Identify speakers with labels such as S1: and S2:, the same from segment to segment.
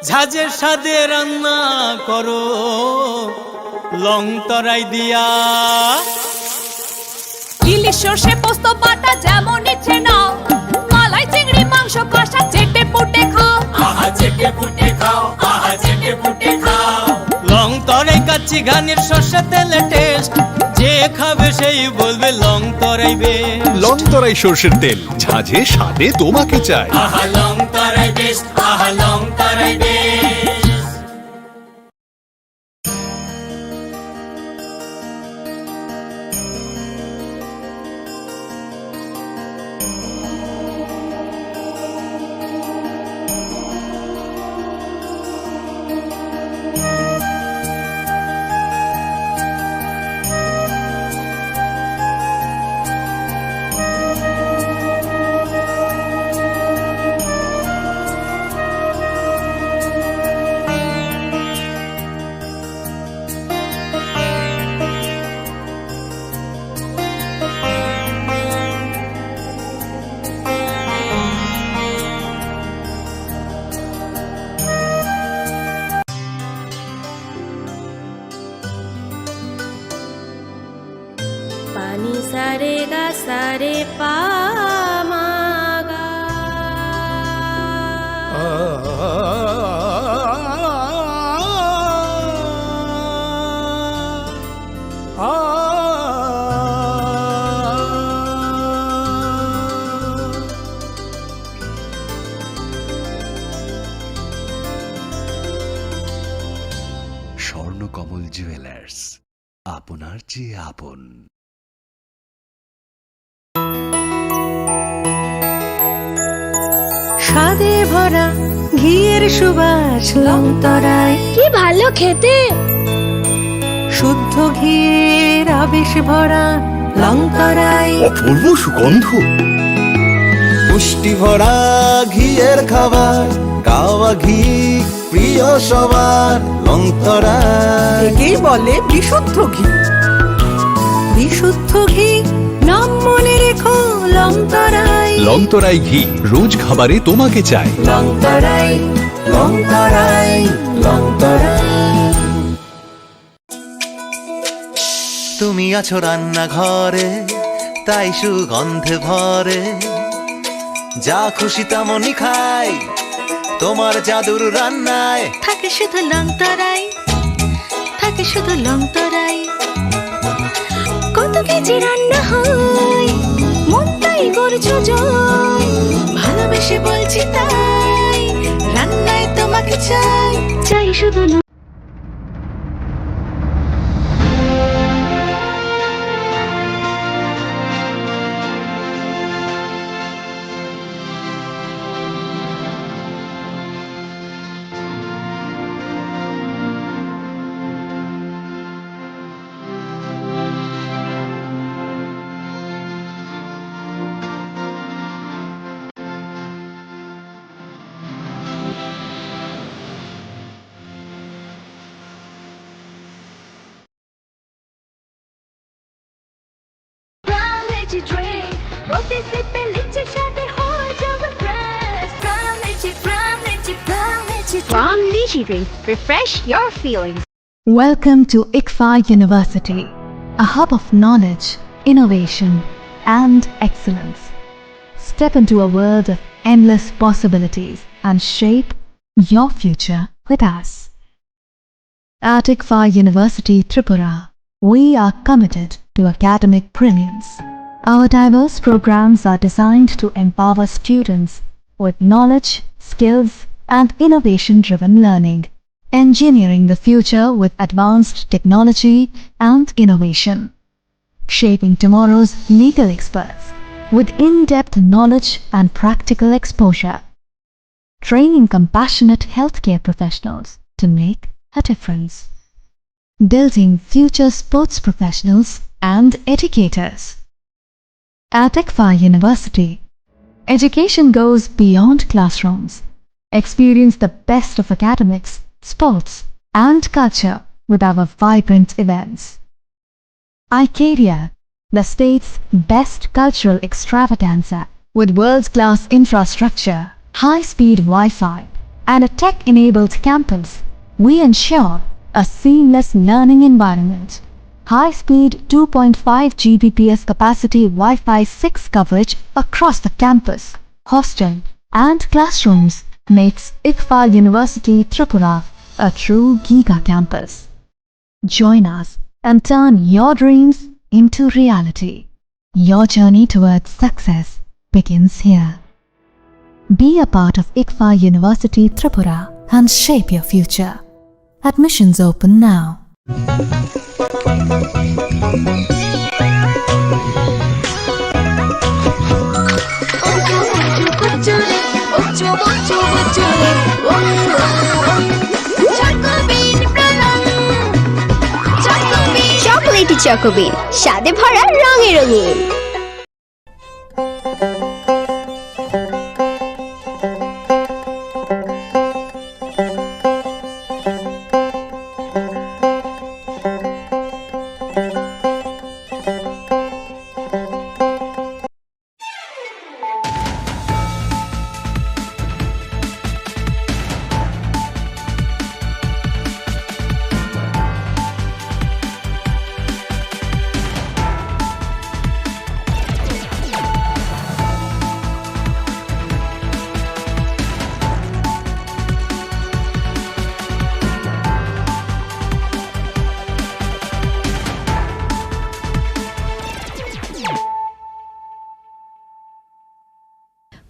S1: ঝাঁঝের স্বাদে রান্না করো লং তরাই দিয়া।
S2: ইলিশ সর্ষে পোস্ত বাটা যেমন ইচ্ছে নাও, মালাই চিংড়ি মাংস কষা চেটে পুটে খাও।
S1: আহা চেটে পুটে খাও, আহা চেটে পুটে খাও। লং তরাই কাচ্চি ঘানির সর্ষে তেলে টেস্ট, যে খাবে সেই বলবে লং তরাই বেস্ট।
S3: লং তরাই সর্ষের তেল, ঝাঁঝে স্বাদে তোমাকে চাই।
S1: আহা লং তরাই বেস্ট, আহা লং তরাই বেস্ট।
S4: पानी सारे गा सारे पा मा गा।
S3: স্বর্ণকমল জুয়েলার্স, আপনার চেয়ে আপন।
S4: স্বাদে ভরা ঘিয়ের সুবাস লং তরাই,
S5: কি ভালো খেতে।
S4: শুদ্ধ ঘিয়ের আবেশ ভরা লং তরাই,
S3: অপূর্ব সুগন্ধ।
S6: পুষ্টি ভরা ঘিয়ের খাবার, গাওয়া ঘি প্রিয় সবার লং তরাই।
S4: একেই বলে বিশুদ্ধ ঘি। বিশুদ্ধ ঘি নাম মনে রেখো লং তরাই।
S3: লং তরাই ঘি রোজ খাবারে তোমাকে চাই।
S6: লং তরাই, লং তরাই, লং তরাই। তুমি আছো রান্নাঘরে, তাই সুগন্ধে ভরে, যা খুশি তেমনই খাই তোমার জাদুর রান্নায়।
S4: থাকে শুধু লং তরাই, থাকে শুধু লং তরাই। কত কেজি রান্না হয়, মনটাই করছো জয়। ভালোবেসে বলছি তাই, রান্নায় তোমাকে চাই, চাই শুধু long.
S5: From Lychee Drink, refresh your feelings.
S7: Welcome to ICFA University, a hub of knowledge, innovation, and excellence. Step into a world of endless possibilities and shape your future with us. At ICFA University Tripura, we are committed to academic brilliance. Our diverse programs are designed to empower students with knowledge, skills, and innovation-driven learning, engineering the future with advanced technology and innovation, shaping tomorrow's legal experts with in-depth knowledge and practical exposure, training compassionate healthcare professionals to make a difference, building future sports professionals and educators. At ICFA University, education goes beyond classrooms. Experience the best of academics, sports, and culture with our vibrant events. Icaria, the state's best cultural extravaganza, with world-class infrastructure, high-speed Wi-Fi, and a tech-enabled campus, we ensure a seamless learning environment. High-speed 2.5 Gbps capacity Wi-Fi 6 coverage across the campus, hostel, and classrooms makes ICFA University Tripura a true giga campus. Join us and turn your dreams into reality. Your journey towards success begins here. Be a part of ICFA University Tripura and shape your future. Admissions open now.
S5: Chocolatey চকোবিন স্বাদে ভরা রঙে রঙিন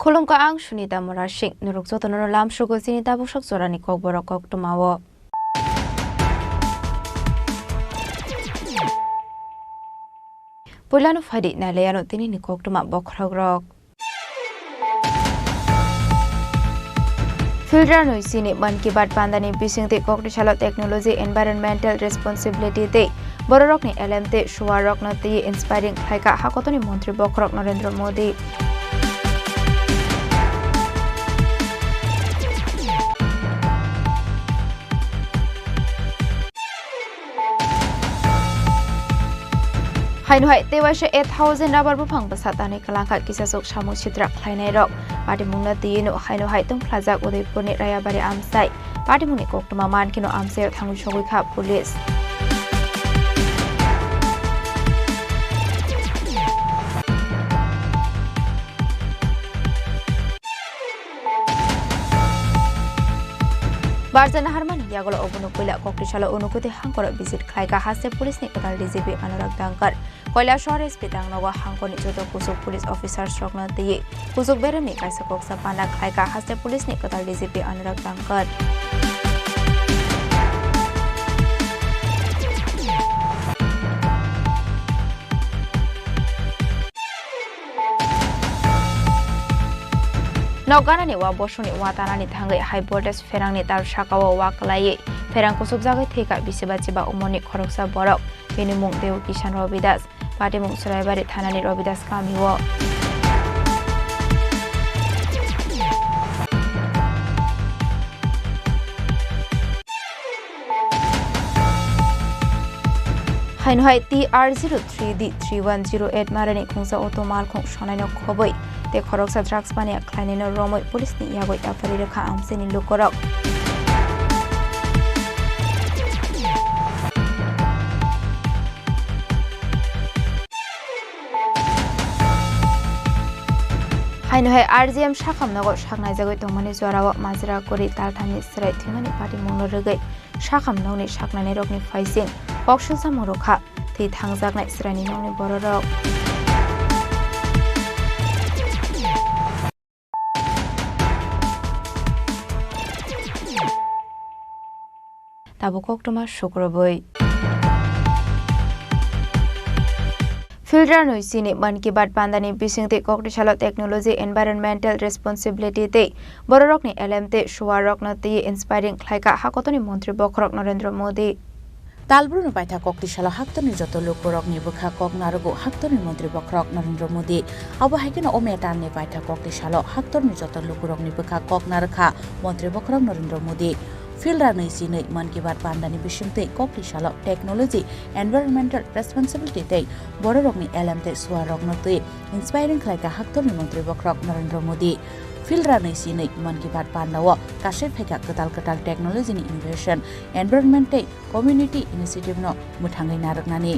S8: Khulum ka ang Sunita Morashing nuruk zoto lam shugo sinita bushak zorani Kokborok koktumawo. Pulanu fadi na leyano tini ni koktuma bokragrok. Filter no sini man ki bat pandani bising te koktishala technology environmental responsibility te bororok ni LMT shuwarok na te inspiring khaika hakotoni montri bokrok Narendra Modi. Hainu hai tewashe 8,000 rabar bufang basatani kalangkat kisah sok shamu citrak lainai rok. Pati mungna tiyinu hainu hai tung plazak Udaipur ni raya bari amsai. Pati mungni koktuma man kino amsai thangu shogui ka polis. Barjana Harmani Yagolo Obunupula Koktishala Unukuti Hankor visit Klaika Hase Police Nikal DGP Anurag Dankar. Koila Shores Pitang Nawa Hankoni Joto Kusuk Police Officer Strokna Ti. Kusuk Beremi Kaisa Koksa Pana Klaika Hase Police Nikal DGP Anurag Dankar. Nogana ni wa bosho ni watana ni thangai high voltage ferang ni tar shakawa wa kalai ferang ko subjagai theka bisiba chiba umoni khoroksa borok beni mung deu kishan robidas pate mung suraibari thana ni robidas kamiwo Hainu hai TR03D3108 marani khungsa otomal khung shonaino khoboi te khoroksa drugs pania khlainino romoi police ni yagoi afari rekha amseni lukorok Hainu hai RGM shakham nago shaknai jagoi tongmani jorawa majra kori talthani srai thimani party mungno regai shakham noni shaknai rokni faising Okshul Samurukha, the Tangzak Night Srani Noni Bororok. Tabukok Toma Shukraboi. Filter no sini man ki bat pandani bising te koktishala technology environmental responsibility te bororok ni LMT shuwarok na te inspiring khlaika hakotoni montri bokrok Narendra Modi.
S9: Talbrunu paitha koktishala haktoni joto lokborok ni bukha kok narugo haktoni mantri bokrok Narendra Modi abo haikena ometan ni paitha koktishala haktoni joto lokborok ni bukha kok narkha mantri bokrok Narendra Modi Filra nei sinei man ki bat pandani bishimte koktishala technology environmental responsibility te bororok ni LMT swarok note inspiring khlaika haktoni mantri bokrok Narendra Modi फिल्रा नैसिनै मन की बात पान्नाव कासे फेका कताल technology नि innovation environment community initiative न मुथांगै नारकनानि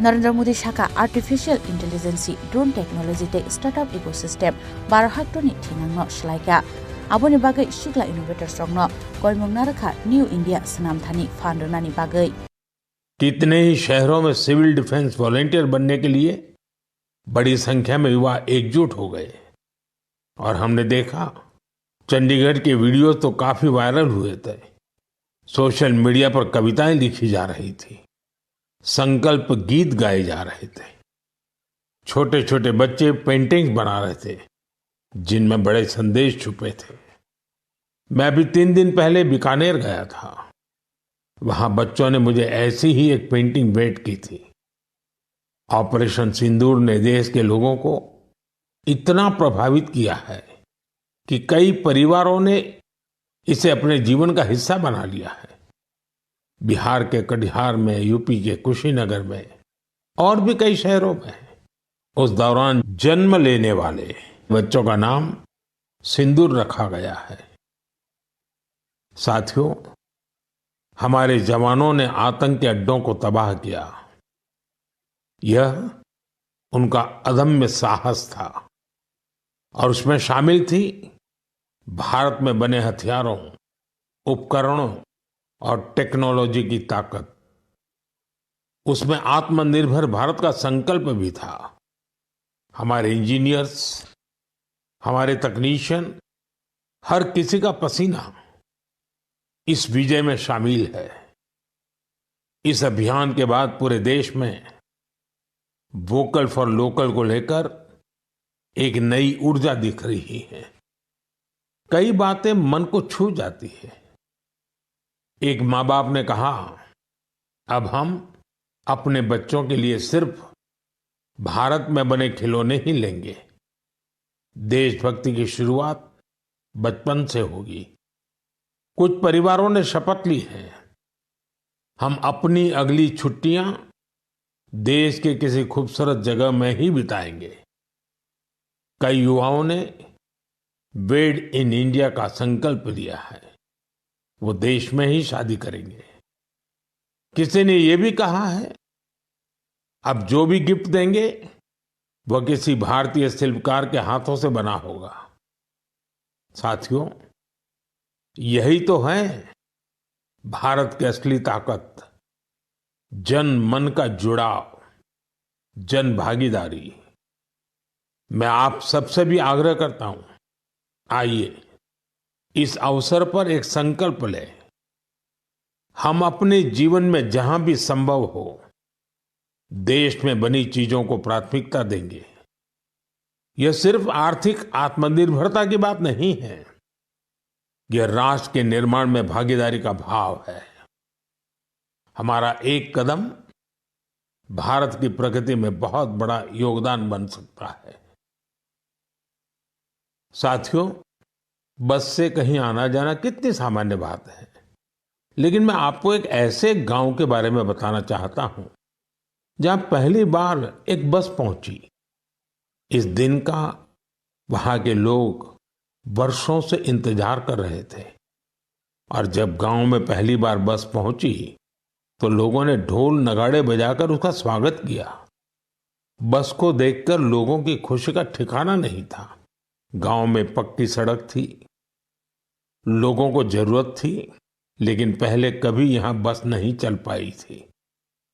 S9: नरेंद्र मोदी शाखा artificial intelligence drone technology ते startup ecosystem 12 हेक्टरनि थिनांनो स्लाइका आबोनि बागै सिग्ला इनोवेटर्स रंग कयमंगना रखा न्यू इंडिया सनामथानी फाउंडरनानी बागै
S10: कितने ही शहरों में सिविल डिफेंस वॉलंटियर बनने के लिए बड़ी संख्या में युवा एकजुट हो गए और हमने देखा चंडीगढ़ के वीडियो तो काफी वायरल हुए थे। सोशल मीडिया पर कविताएं लिखी जा रही थी, संकल्प गीत गाए जा रहे थे, छोटे छोटे बच्चे पेंटिंग्स बना रहे थे जिनमें बड़े संदेश छुपे थे। मैं अभी 3 दिन पहले बीकानेर गया था। वहां बच्चों ने मुझे ऐसी ही एक पेंटिंग भेंट की थी। ऑपरेशन सिंदूर ने देश के लोगों को इतना प्रभावित किया है कि कई परिवारों ने इसे अपने जीवन का हिस्सा बना लिया है। बिहार के कटिहार में, यूपी के कुशीनगर में और भी कई शहरों में उस दौरान जन्म लेने वाले बच्चों का नाम सिंदूर रखा गया है। साथियों, हमारे जवानों ने आतंकी अड्डों को तबाह किया। यह उनका अदम्य साहस था और उसमें शामिल थी भारत में बने हथियारों, उपकरणों और टेक्नोलॉजी की ताकत। उसमें आत्मनिर्भर भारत का संकल्प भी था। हमारे इंजीनियर्स, हमारे तकनीशियन, हर किसी का पसीना इस विजय में शामिल है। इस अभियान के बाद पूरे देश में वोकल फॉर लोकल को लेकर एक नई ऊर्जा दिख रही है। कई बातें मन को छू जाती है। एक माँ बाप ने कहा, अब हम अपने बच्चों के लिए सिर्फ भारत में बने खिलौने ही लेंगे। देशभक्ति की शुरुआत बचपन से होगी। कुछ परिवारों ने शपथ ली है, हम अपनी अगली छुट्टियां देश के किसी खूबसूरत जगह में ही बिताएंगे। कई युवाओं ने मेड इन इंडिया का संकल्प लिया है, वो देश में ही शादी करेंगे। किसी ने ये भी कहा है, अब जो भी गिफ्ट देंगे वह किसी भारतीय शिल्पकार के हाथों से बना होगा। साथियों, यही तो है भारत की असली ताकत, जन मन का जुड़ाव, जन भागीदारी। मैं आप सबसे भी आग्रह करता हूं, आइए इस अवसर पर एक संकल्प लें। हम अपने जीवन में जहां भी संभव हो देश में बनी चीजों को प्राथमिकता देंगे। यह सिर्फ आर्थिक आत्मनिर्भरता की बात नहीं है, यह राष्ट्र के निर्माण में भागीदारी का भाव है। हमारा एक कदम भारत की प्रगति में बहुत बड़ा योगदान बन सकता है। साथियों, बस से कहीं आना जाना कितनी सामान्य बात है, लेकिन मैं आपको एक ऐसे गांव के बारे में बताना चाहता हूं जहां पहली बार एक बस पहुंची। इस दिन का वहां के लोग वर्षों से इंतजार कर रहे थे और जब गांव में पहली बार बस पहुंची तो लोगों ने ढोल नगाड़े बजाकर उसका स्वागत किया। बस को देखकर लोगों की खुशी का ठिकाना नहीं था। गांव में पक्की सड़क थी, लोगों को जरूरत थी, लेकिन पहले कभी यहां बस नहीं चल पाई थी।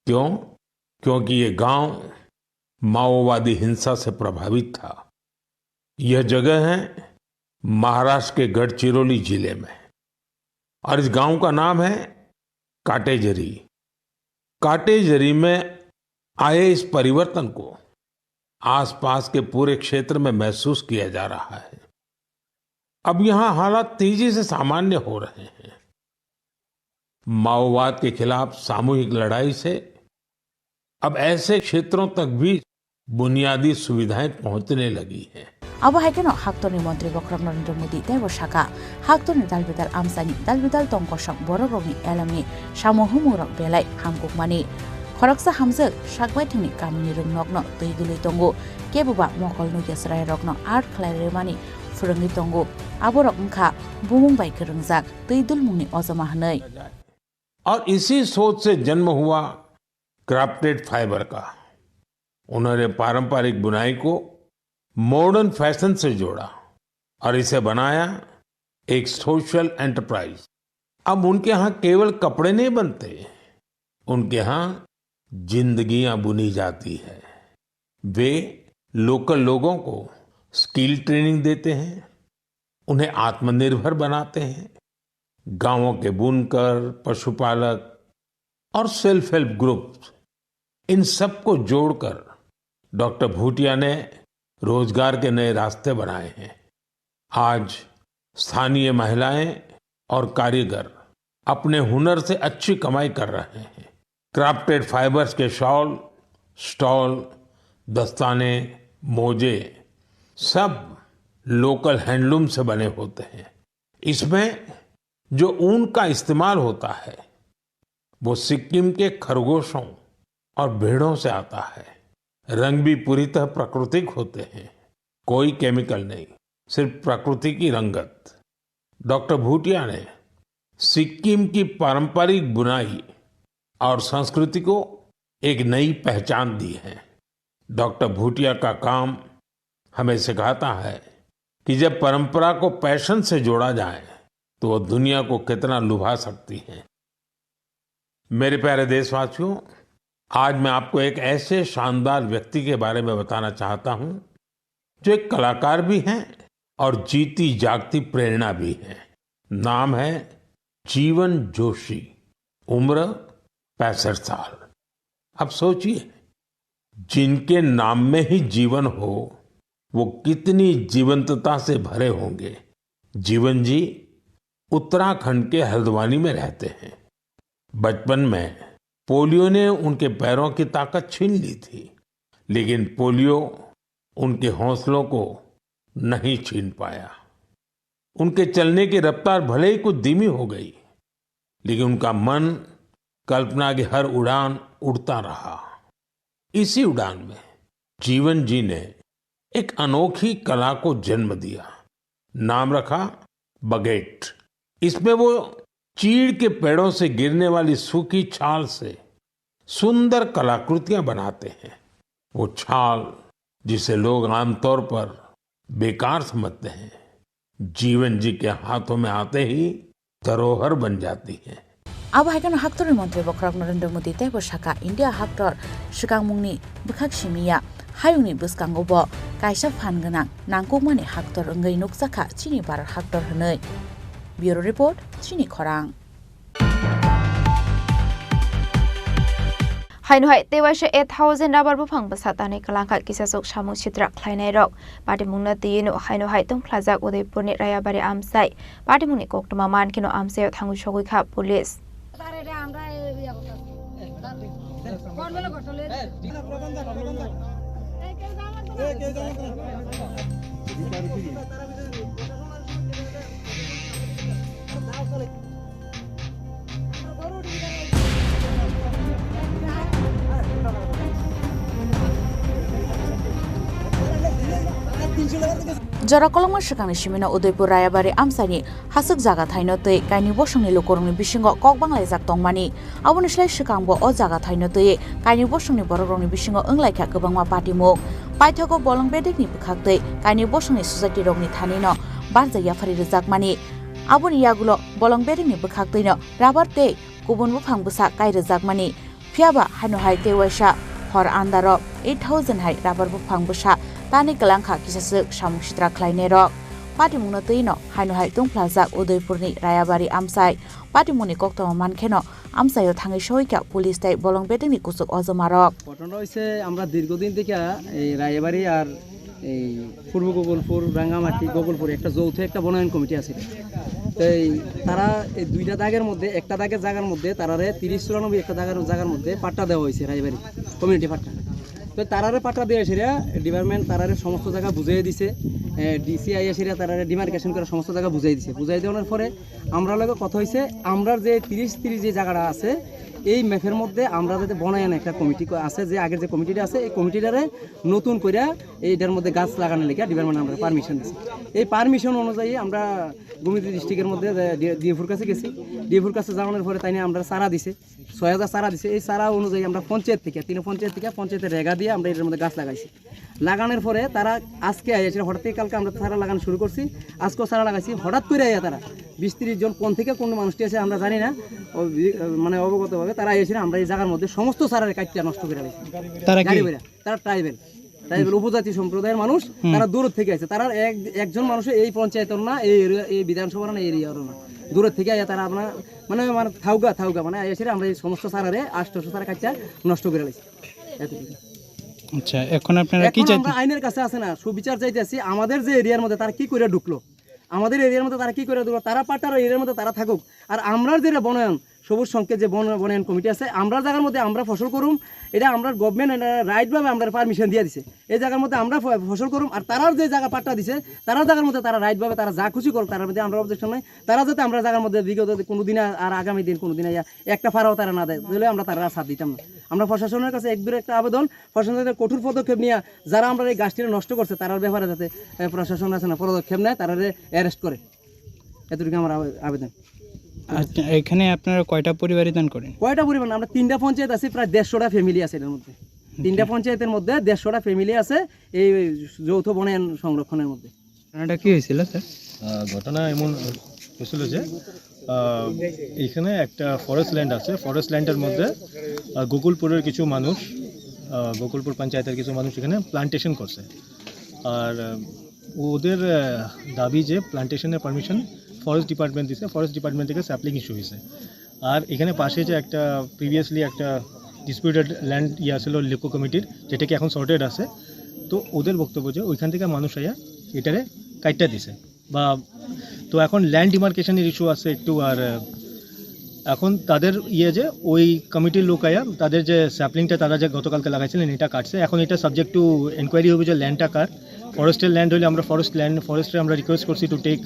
S10: क्यों? क्योंकि ये गांव माओवादी हिंसा से प्रभावित था। यह जगह है महाराष्ट्र के गढ़चिरौली जिले में और इस गांव का नाम है काटेजरी। काटेजरी में आए इस परिवर्तन को आसपास के पूरे क्षेत्र में महसूस किया जा रहा है। अब यहां हालात तेजी से सामान्य हो रहे हैं। माओवाद के खिलाफ सामूहिक लड़ाई से अब ऐसे क्षेत्रों तक भी बुनियादी सुविधाएं पहुंचने लगी हैं।
S9: अब हाइकेनो हाक्तोनि मंत्री बक्रम नरेंद्र मोदी देव शाखा हाक्तोनि दालबिदाल आमसानि दालबिदाल तंकसक बरगनि एलमनि सामहुमुरक बेलाय हामकुकमानि खरकसा हामजक सागबाय थंनि गामिनि रुंनकनो दैगुलै दंगो केबुबा मकल नुगेसराय रकनो आर्ट खलायरेमानि फोरोंगिरि दंगो आबरक उनखा बुमुं बाय गोरोंजाक दैदुल मुंनि अजमा हनै
S10: और इसी सोच से जन्म हुआ क्राफ्टेड फाइबर का। उन्होंने पारंपरिक बुनाई को मॉडर्न फैशन से जोड़ा और इसे बनाया एक सोशल एंटरप्राइज। अब उनके यहाँ केवल कपड़े नहीं बनते, उनके यहाँ जिंदगियां बुनी जाती है। वे लोकल लोगों को स्किल ट्रेनिंग देते हैं, उन्हें आत्मनिर्भर बनाते हैं। गांवों के बुनकर, पशुपालक और सेल्फ हेल्प ग्रुप्स, इन सबको जोड़कर डॉक्टर भूटिया ने रोजगार के नए रास्ते बनाए हैं। आज स्थानीय महिलाएं और कारीगर अपने हुनर से अच्छी कमाई कर रहे हैं। क्राफ्टेड फाइबर्स के शॉल, स्टॉल, दस्ताने, मोजे सब लोकल हैंडलूम से बने होते हैं। इसमें जो ऊन का इस्तेमाल होता है वो सिक्किम के खरगोशों और भेड़ों से आता है। रंग भी पूरी तरह प्राकृतिक होते हैं, कोई केमिकल नहीं, सिर्फ प्रकृति की रंगत। डॉक्टर भूटिया ने सिक्किम की पारंपरिक बुनाई और संस्कृति को एक नई पहचान दी है। डॉक्टर भूटिया का काम हमें सिखाता है कि जब परंपरा को पैशन से जोड़ा जाए तो वो दुनिया को कितना लुभा सकती है। मेरे प्यारे देशवासियों, आज मैं आपको एक ऐसे शानदार व्यक्ति के बारे में बताना चाहता हूं जो एक कलाकार भी हैं और जीती जागती प्रेरणा भी है। नाम है जीवन जोशी, उम्र 65 साल। अब सोचिए, जिनके नाम में ही जीवन हो वो कितनी जीवंतता से भरे होंगे। जीवन जी उत्तराखंड के हल्द्वानी में रहते हैं। बचपन में पोलियो ने उनके पैरों की ताकत छीन ली थी, लेकिन पोलियो उनके हौसलों को नहीं छीन पाया। उनके चलने की रफ्तार भले ही कुछ धीमी हो गई, लेकिन उनका मन कल्पना की हर उड़ान उड़ता रहा। इसी उड़ान में जीवन जी ने एक अनोखी कला को जन्म दिया। नाम रखा बगेट। इसमें वो चीड़ के पेड़ों से गिरने वाली सूखी छाल से सुंदर कलाकृतियां बनाते हैं। वो छाल जिसे लोग आमतौर पर बेकार समझते हैं, जीवन जी के हाथों में आते ही धरोहर बन जाती है।
S9: अब हाइकन हाक्टर मंत्री बखरक नरेंद्र मोदी तेबो शाखा इंडिया हाक्टर सुकां मुंनि बुखाक सिमिया हायुंनि बुसकांगोब कायसा फानगोनां नांगौमानि हाक्टर ओंगै नुकजाखा चिनि भारत हाक्टर हनै। ब्यूरो रिपोर्ट चिनि खरां।
S8: हाइनुहाय तेवाशे 8000 राबार बुफां बसातानि कलांखा किसासक सामु चित्रा ख्लायनाय रक पाटिमुंगना तियेनु हाइनुहाय तंफ्लाजाक उदयपुरनि रायाबारि आमसाय पाटिमुंगनि कोक्टमा मानकिनो आमसायाव थांगु सगैखा पुलिस।
S9: जरा कलमा शिकांनि सिमिना उदयपुर रायाबारि आमसानि हासक जागा थाइनो तै काइनि बसंनि लोकरंनि बिसिंगो ककबांलाय जाक तंमानि आबुनिस्लाय शिकांबो अ जागा थाइनो तै काइनि बसंनि बररंनि बिसिंगो ओंलायखा गोबांमा पाटिमुक पाइथागो बलंबेदेखनि बुखाक तै काइनि बसंनि सुजाति रंनि थानिनो बारजाया फारि रोजाकमानि आबुनि यागुलो बलंबेदेखनि बुखाक तैनो राबार तै गुबुन बुफां बुसा काइ रोजाकमानि फियाबा हानुहाय तेवाइसा हर आन्दारो 8000 हाय राबार बुफां बुसा तानि गलांखा किसासक सामु चित्रा ख्लायनाय रक पाटिमुंगनो तैनो हाइनुहाय तंफ्लाजाक उदयपुरनि रायाबारि आमसाय पाटिमुंगनि कोक्टमा मानखेनो आमसायाव थाङै सयका पुलिस ताइ बलंबेदेखनि कुसुक अजमा रक।
S11: ঘটনা হইছে আমরা দীর্ঘদিন থেকে এই রায়বাড়ি আর এই পূর্ব গোকুলপুর রাঙ্গামাটি গোকুলপুর একটা যৌথ একটা বনায়ন কমিটি আছে। তাই তারা এই দুইটা দাগের মধ্যে একটা দাগের জায়গার মধ্যে তারারে 30-94 একটা জায়গার মধ্যে পাট্টা দেওয়া হয়েছে রায়বাড়ি কমিউনিটি পাট্টা। তো তারারে পাট্টা দিয়ে এসেরা ডিপার্টমেন্ট তারারে সমস্ত জায়গা বুঝিয়ে দিছে, ডিসিআই এসেরা তারারে ডিমার্কেশন করে সমস্ত জায়গা বুঝিয়ে দিছে। বুঝাই দেওয়ার পরে আমরা লগে কথা হয়েছে আমরা যে 30 যে জায়গাটা আছে এই ম্যাপের মধ্যে আমরা যাতে বনায়ন একটা কমিটি আছে, যে আগের যে কমিটিটা আছে এই কমিটিটারে নতুন করে এইটার মধ্যে গাছ লাগানোর লেগে ডিপার্টমেন্ট আমরা পারমিশন দিচ্ছি। এই পারমিশন অনুযায়ী আমরা গোমতী ডিস্ট্রিক্টের মধ্যে ডিএফওর কাছে গেছি। ডিএফওর কাছে যাওয়ানোর পরে তাই আমরা চারা দিছে, 6000 চারা দিছে। এই চারা অনুযায়ী আমরা পঞ্চায়েত থেকে পঞ্চায়েতের রেগা দিয়ে আমরা এটার মধ্যে গাছ লাগাইছি। লাগানোর পরে তারা আজকে আইছে, হঠাৎ থেকে কালকে আমরা চারা লাগানো শুরু করছি, আজকেও চারা লাগাইছি। হঠাৎ করে আইয়া তারা 20-30 জন কোন থেকে কোন মানুষটি আছে আমরা জানি না, মানে অবগতভাবে তারা এসেছিল। আমরা এই জায়গার মধ্যে সমস্ত চারার কাটটা নষ্ট করে দিয়েছি। তারা ট্রাইবেল উপজাতি সম্প্রদায়ের মানুষ, তারা দূর থেকে আছে। তারা একজন মানুষের এই পঞ্চায়েতের না, এই বিধানসভার না, এই এরিয়ারও না, দূরের থেকে আইয়া তারা আপনার মানে থাউগা মানে এসেছিল। আমরা এই সমস্ত চারারে 800 চারা কাটটা নষ্ট করে দিয়েছি।
S12: আচ্ছা, এখন আপনারা কি চাইছেন?
S11: আমরা আইনের কাছে আছে না, সুবিচার চাইতেছি। আমাদের যে এরিয়ার মধ্যে তারা কি করে ঢুকলো, আমাদের এরিয়ার মধ্যে তারা কি করে ঢুকলো, তারা পাটার এরিয়ার মধ্যে তারা থাকুক। আর আমরা যেটা বনায়ন সবুজ সংকেত যে বনায়ন কমিটি আছে, আমরা জায়গার মধ্যে আমরা ফসল করুম, এটা আমরা গভর্নমেন্ট রাইটভাবে আমরা পারমিশন দিয়ে দিছে। এই জায়গার মধ্যে আমরা ফসল করুম। আর তারার যে জায়গা পাট্টা দিছে, তারা জায়গার মধ্যে তারা রাইটভাবে তারা যা খুশি করুক, তার মধ্যে আমরা অবজেকশন নাই। তারা যাতে আমরা জায়গার মধ্যে বিগত কোনো দিন আর আগামী দিন কোনো দিন একটা ফাড়াও তারা না দেয়, তাহলে আমরা তারা সাথ দিতাম না। আমরা প্রশাসনের কাছে একটা আবেদন, প্রশাসনের কঠোর পদক্ষেপ নিয়ে যারা আমরা এই গাছটিকে নষ্ট করছে তার ব্যাপারে যাতে প্রশাসন আছে না পদক্ষেপ নেয়, তারা অ্যারেস্ট করে, এতটুকু আমার আবেদন।
S12: আচ্ছা, এখানে আপনারা কয়টা পরিবারই দান করেন?
S11: কয়টা পরিবার? আমরা 3টা পঞ্চায়েত আছে, প্রায় 150টা ফ্যামিলি আছে এর মধ্যে। 3টা পঞ্চায়েতের মধ্যে 150টা ফ্যামিলি আছে এই যৌথ বনায়ন সংরক্ষণের মধ্যে।
S12: ঘটনাটা কি হয়েছিল স্যার?
S13: ঘটনা এমন হয়েছিল যে এইখানে একটা ফরেস্ট ল্যান্ড আছে। ফরেস্ট ল্যান্ডের মধ্যে গোকুলপুরের কিছু মানুষ, গোকুলপুর পঞ্চায়েতের কিছু মানুষ এখানে প্লান্টেশন করছে। আর ওদের দাবি যে প্লান্টেশনের পারমিশন ফরেস্ট ডিপার্টমেন্ট দিছে, ফরেস্ট ডিপার্টমেন্ট থেকে স্যাপলিং ইস্যু হয়েছে। আর এখানে পাশে যে একটা প্রিভিয়াসলি একটা ডিসপিউটেড ল্যান্ড ছিল লিকো কমিটির, যেটাকে এখন সর্টেড আছে, তো ওদের বক্তব্য যে ওইখান থেকে মানুষ আইয়া এটারে কাইটটা দিছে বা, তো এখন ল্যান্ড ডিমার্কেশনের ইস্যু আছে একটু। আর এখন তাদের যে ওই কমিটির লোক আয়া তাদের যে স্যাপলিংটা তারা যে গতকালকে লাগাইছিলেন এটা কাটছে। এখন এটা সাবজেক্ট টু এনকোয়ারি হবে যে ল্যান্ডটা কার। ফরেস্টের ল্যান্ড হলে আমরা ফরেস্টে আমরা রিকোয়েস্ট করছি to take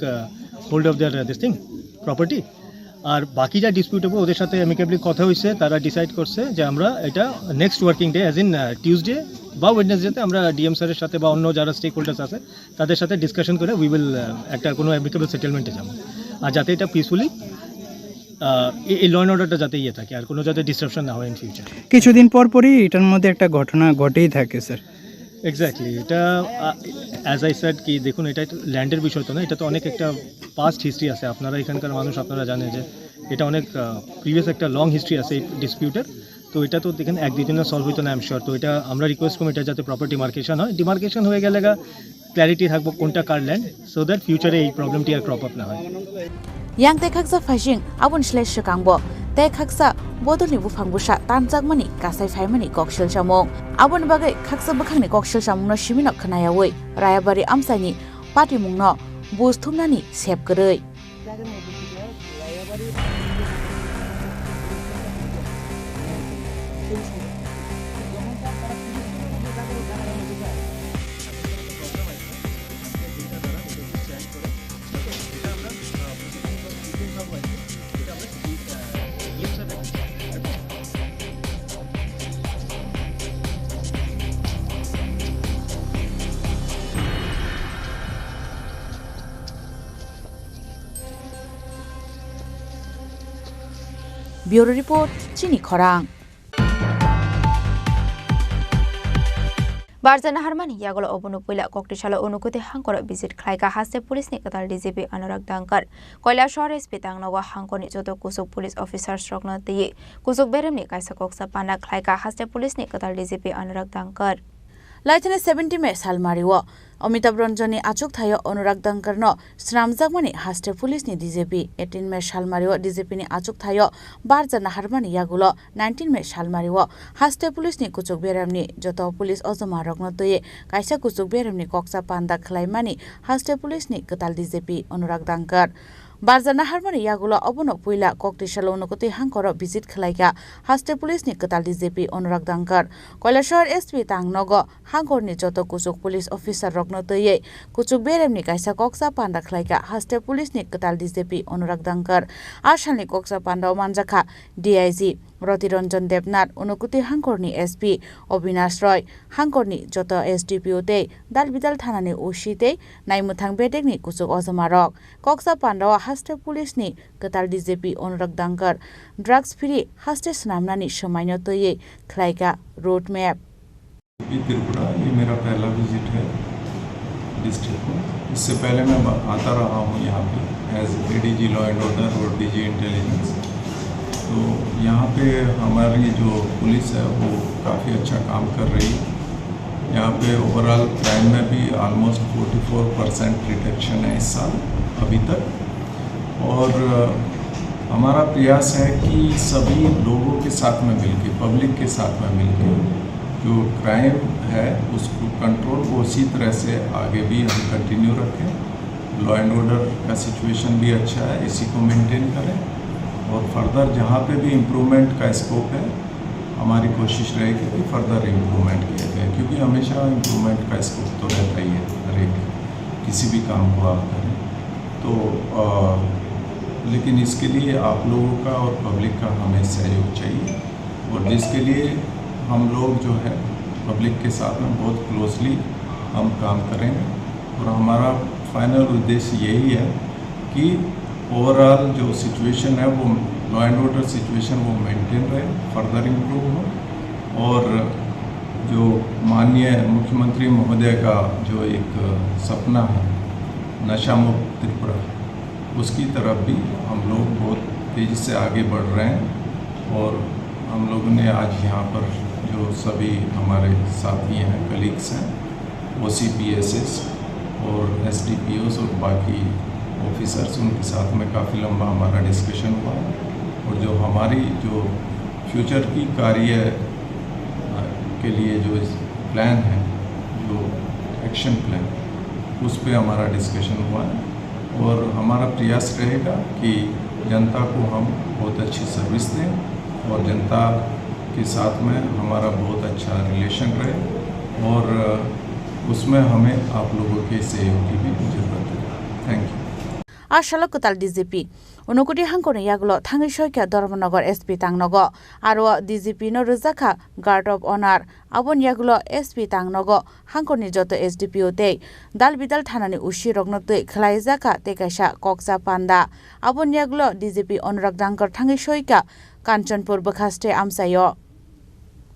S13: hold off their this thing property. আর বাকি যা ডিসপিউট হবে ওদের সাথে অ্যামিকেবলি কথা হয়েছে, তারা ডিসাইড করছে যে আমরা এটা next working day as in Tuesday বা ওয়েডনেসডেতে আমরা ডিএম স্যারের সাথে বা অন্য যারা স্টেক হোল্ডার্স আছে তাদের সাথে ডিসকাশন করে উই উইল একটা কোনো অ্যামিকেবল সেটেলমেন্টে যাবো। আর যাতে এটা পিসফুলি এই ল অ্যান্ড অর্ডারটা যাতে থাকে আর কোনো যাতে ডিসরাপশন না হয় ইন ফিউচার।
S12: কিছুদিন পরই এটার মধ্যে একটা ঘটনা ঘটেই থাকে স্যার।
S13: এক্স্যাক্টলি, এটা অ্যাজ আই সেড কি দেখুন, এটা ল্যান্ডের বিষয় তো না, এটা তো অনেক একটা পাস্ট হিস্ট্রি আছে। আপনারা এখানকার মানুষ আপনারা জানেন যে এটা অনেক প্রিভিয়াস একটা লং হিস্ট্রি আছে এই ডিসপিউটের। তো এটা তো দেখেন 1-2 দিনে সলভ হইতো না আই এম শিওর। তো এটা আমরা রিকোয়েস্ট করবো এটা যাতে প্রপার ডিমার্কেশন হয়। ডিমার্কেশন হয়ে গেলে ক্ল্যারিটি থাকবো কোনটা কার ল্যান্ড, সো দ্যাট ফিউচারে এই প্রবলেমটি আর ক্রপ আপ না হয়।
S9: yang te khaksa phajing abun shlai shikangbo te khaksa bodolni bufangbusa tanjakmani kasai phaimani kokshil samung abun bagai khaksa bukhangni kokshil samungno shimino khnayawoi rayabari amsani party mungno busthumnani sepgoroi Bureau Report, Chini Khorang.
S8: Barzana Harmani Yagolo Obunupuila Koktishala Unukuti Hankor visit Klaika Haste Police Nikatal DCP Anurag Dankar. Koila Shores Pitang Nawa Hankoni Joto Kusuk Police Officer Strogna Ti. Kusuk Beremni Kaisa Koksa Pana Klaika Haste Police Nikatal DCP Anurag Dankar.
S9: Laitane 70 me salmariwo Amitabh Ranjani achuk thayo Anurag Dankar no Sramjakmani haste police ni DJP 18 me salmariwo DJP ni achuk thayo Barzana Harmani yagulo 19 me salmariwo haste police ni kuchuk beramni joto police ozoma rogno toye kaisa kuchuk beramni koksa panda khlaimani haste police ni katal DJP Anurag Dankar Barzana Harmani yagulo obono puila Koktishala Unukuti Hankoro visit khlaika haste police ni katal DJP Anurag Dankar Koilashar SP Tangnogo Hankor ni joto kuchuk police officer rogno toye kuchuk beremni kaisa koksa panda khlaika haste police ni katal DJP Anurag Dankar Ashalni koksa panda manjakha DIG Ratiranjan Debnath Unukuti Hangkorni SP Obinash Roy Hangkorni Joto SDPO te Dalbidal Thanani Ushi te Naimutang Bedekni Kusuk Ozamarok Koksa Pandawa Haste Police ni Ketal DJP Onrak Dankar Drugs Free Haste Snamnani Shomaino Toye Klaika Road Map
S14: Tripura ये मेरा पहला visit है district में। इससे पहले मैं आता रहा हूँ यहाँ पे as ADG law and order और डीजी इंटेलिजेंस। तो यहाँ पे हमारी जो पुलिस है वो काफ़ी अच्छा काम कर रही है। यहाँ पे ओवरऑल क्राइम में भी ऑलमोस्ट 44% रिडक्शन है इस साल अभी तक। और हमारा प्रयास है कि सभी लोगों के साथ में मिलके, पब्लिक के साथ में मिलके जो क्राइम है उसको कंट्रोल को उसी तरह से आगे भी हम कंटिन्यू रखें। लॉ एंड ऑर्डर का सिचुएशन भी अच्छा है, इसी को मेंटेन करें और फर्दर जहाँ पे भी इम्प्रूवमेंट का स्कोप है हमारी कोशिश रहेगी कि फर्दर इम्प्रूवमेंट किया जाए, क्योंकि हमेशा इम्प्रूवमेंट का स्कोप तो रहता ही है हर एक किसी भी काम को आप करें तो। लेकिन इसके लिए आप लोगों का और पब्लिक का हमें सहयोग चाहिए और जिसके लिए हम लोग जो है पब्लिक के साथ में बहुत क्लोजली हम काम करेंगे और हमारा फाइनल उद्देश्य यही है कि ओवरऑल जो सिचुएशन है वो लॉ एंड ऑर्डर सिचुएशन वो मेंटेन रहे, फर्दर इम्प्रूव हो और जो माननीय मुख्यमंत्री महोदय का जो एक सपना है नशा मुक्त त्रिपुरा, उसकी तरफ भी हम लोग बहुत तेज़ी से आगे बढ़ रहे हैं। और हम लोगों ने आज यहाँ पर जो सभी हमारे साथी हैं, कलीग्स हैं, OCPSS और SDPOs और बाकी ऑफिसर्स, उनके साथ में काफ़ी लंबा हमारा डिस्कशन हुआ और जो हमारी जो फ्यूचर की कार्य के लिए जो प्लान है, जो एक्शन प्लान, उस पे हमारा डिस्कशन हुआ है और हमारा प्रयास रहेगा कि जनता को हम बहुत अच्छी सर्विस दें और जनता के साथ में हमारा बहुत अच्छा रिलेशन रहे और उसमें हमें आप लोगों के सहयोग की भी जरूरत है। Thank you.
S9: Ashala Kutal DGP Unukuti Hangkorni Yagulo Thangi Shoika Dormanagar SP Tangnogo Aro DGP no Ruzaka Guard of Honor Abon Yagulo SP Tangnogo Hangkorni Joto SDPO te Dalbidal Thanani Ushi Rognote Klaizaka Tekasha Koksa Panda Abon Yagulo DGP Onrak Dankar Thangi Shoika Kanchanpur Bakaste Amsayo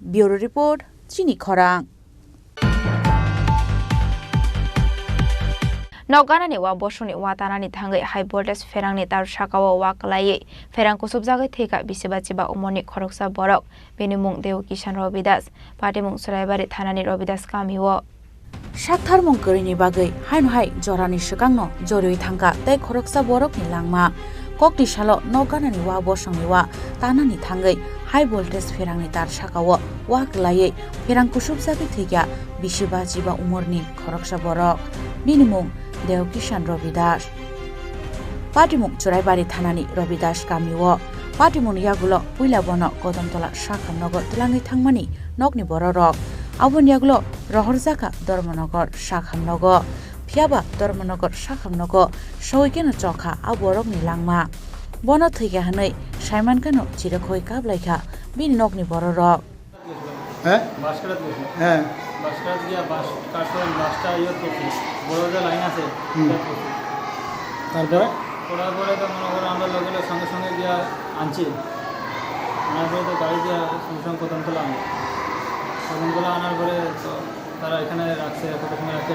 S9: Bureau Report Chini Khorang
S8: Nogana wa boshoni watanani thangai high voltage ferangni tar shakawa waklai ferang kusubjagai theka bisibachiba umoni khoroksa borok benimung deu kishan robidas patimung suraibari thanani robidas kamiwo
S9: Shakthar mongkari ni bagai hain hai jorani shikangno joroi thangka tei khoroksa borok ni langma kokti shalo nogana ni wa bosongni wa tanani thangai high voltage ferangni tar shakawa waklai ferang kusubjagai theka bisibachiba umorni khoroksa borok benimung Deo Kishan Robidas Patimuk Churaibari Thanani Robidas Kamiwo Patimun Yagulo Puila Bono Kodamtola Shakam Nogo Tlangi Thangmani Nogni Bororok Abun Yagulo Rohorzaka Dormonogor Shakam Nogo Piaba Dormonogor Shakam Nogo Shoikeno Chokha Aborok ni Langma Bono Thiga Hanai Shaiman Kano Chirakoi Kablaika Bin Nogni Bororok
S11: বাসকারাত গিয়া বাস carton বাসটা ইয়ে করছি বড় যে line আছে তারপরে পড়ার পরে তো মনে করো আমরা লোকের সঙ্গে সঙ্গে গিয়া আনছি আনার পরে তো গাড়ি দিয়ে সঙ্গে কদমতলা আনার পরে তো তারা এখানে রাখছে কত সময় রাখতে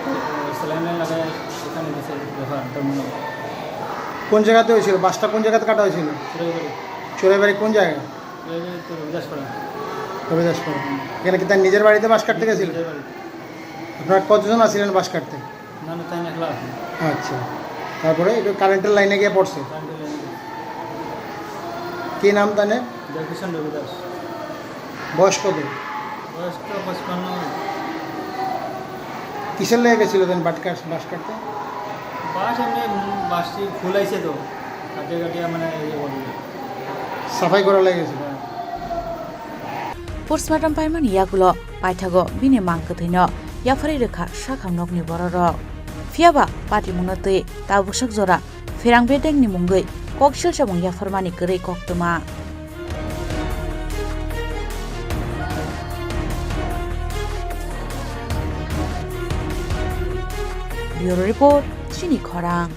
S11: স্যালাইন লাগায় এখানে দিয়েছে ব্যাপার তোর মনে
S12: কোন জায়গাতে হয়েছিল বাসটা কোন জায়গাতে কাটা হয়েছিল চোরাইবাড়ি কোন জায়গায়
S11: তো রবিদাসপাড়া
S12: এখানে কি তার নিজের বাড়িতে বাস কাটতে গেছিল আপনারা কতজন আছিলেন বাস কাটতে
S11: না তাই একলা আছে
S12: আচ্ছা তারপরে একটু কারেন্টের লাইনে গিয়ে পড়ছে কি নাম তানে
S11: জয়কিষণ রবিদাস
S12: বয়স কত
S11: বয়স তো 55
S12: কিসের লেগে গেছিল দেন বাস কাটতে
S11: বাস এমনি বাসটি ফুলাইছে তো কাটিয়ে মানে
S12: সাফাই করা লেগেছিল
S9: Postmortem paiman yagulo paithago bini mangkathaino yafari rekha shakham nokni bororok fiaba pati munate tabusak jora ferang bedeng ni mungai koksil samung yafarmani gere koktuma bureau report চিনি খরাং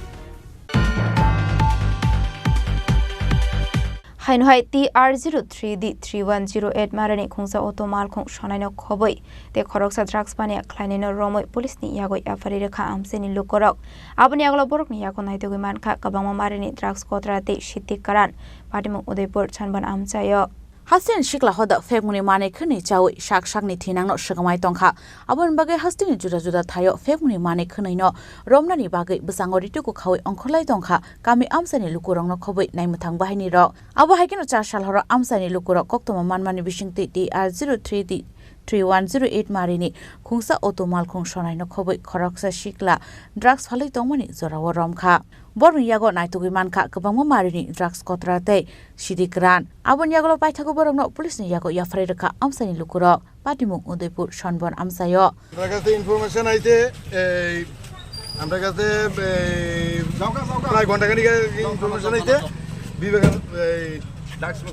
S8: হাইনহাই TR03D3108 marani khungsa auto mal khung shonaino khoboi te khoroksa drugs bania khlainino romoi police ni yagoi afari rekha amseni lukorok aboni aglo borok ni yago naitogoi mankha kabangma marani drugs kotrate shitik karan patimu udaipur chanban amchayo
S9: Hasten shikla hoda fekmuni mane khni chawi shak shakni thinangno shgamai tongkha abon bagai hastini juda juda thayo fekmuni mane khnaino romnani bagai busangori tuku khawi ongkholai tongkha kami amsani lukurongno khoboi naimuthang bahini ro abo haikino 4 sal horo amsani lukurok koktoma manmani bisingti TR03D 3108 marini khungsa otomal khung shonaino khoboi khoroksa shikla drugs phalai tongmani zorawo romkha Boru yago naitugui mankha kabangma marini drugs kotrate sidikran abon yagolo paithago borokno police ni yago yafrai rekha amsani lukurok patimung udaipur sonbon amsayo
S12: আমার কাছে information আইছে আমার কাছে প্রায় ঘন্টাখানিক information আইছে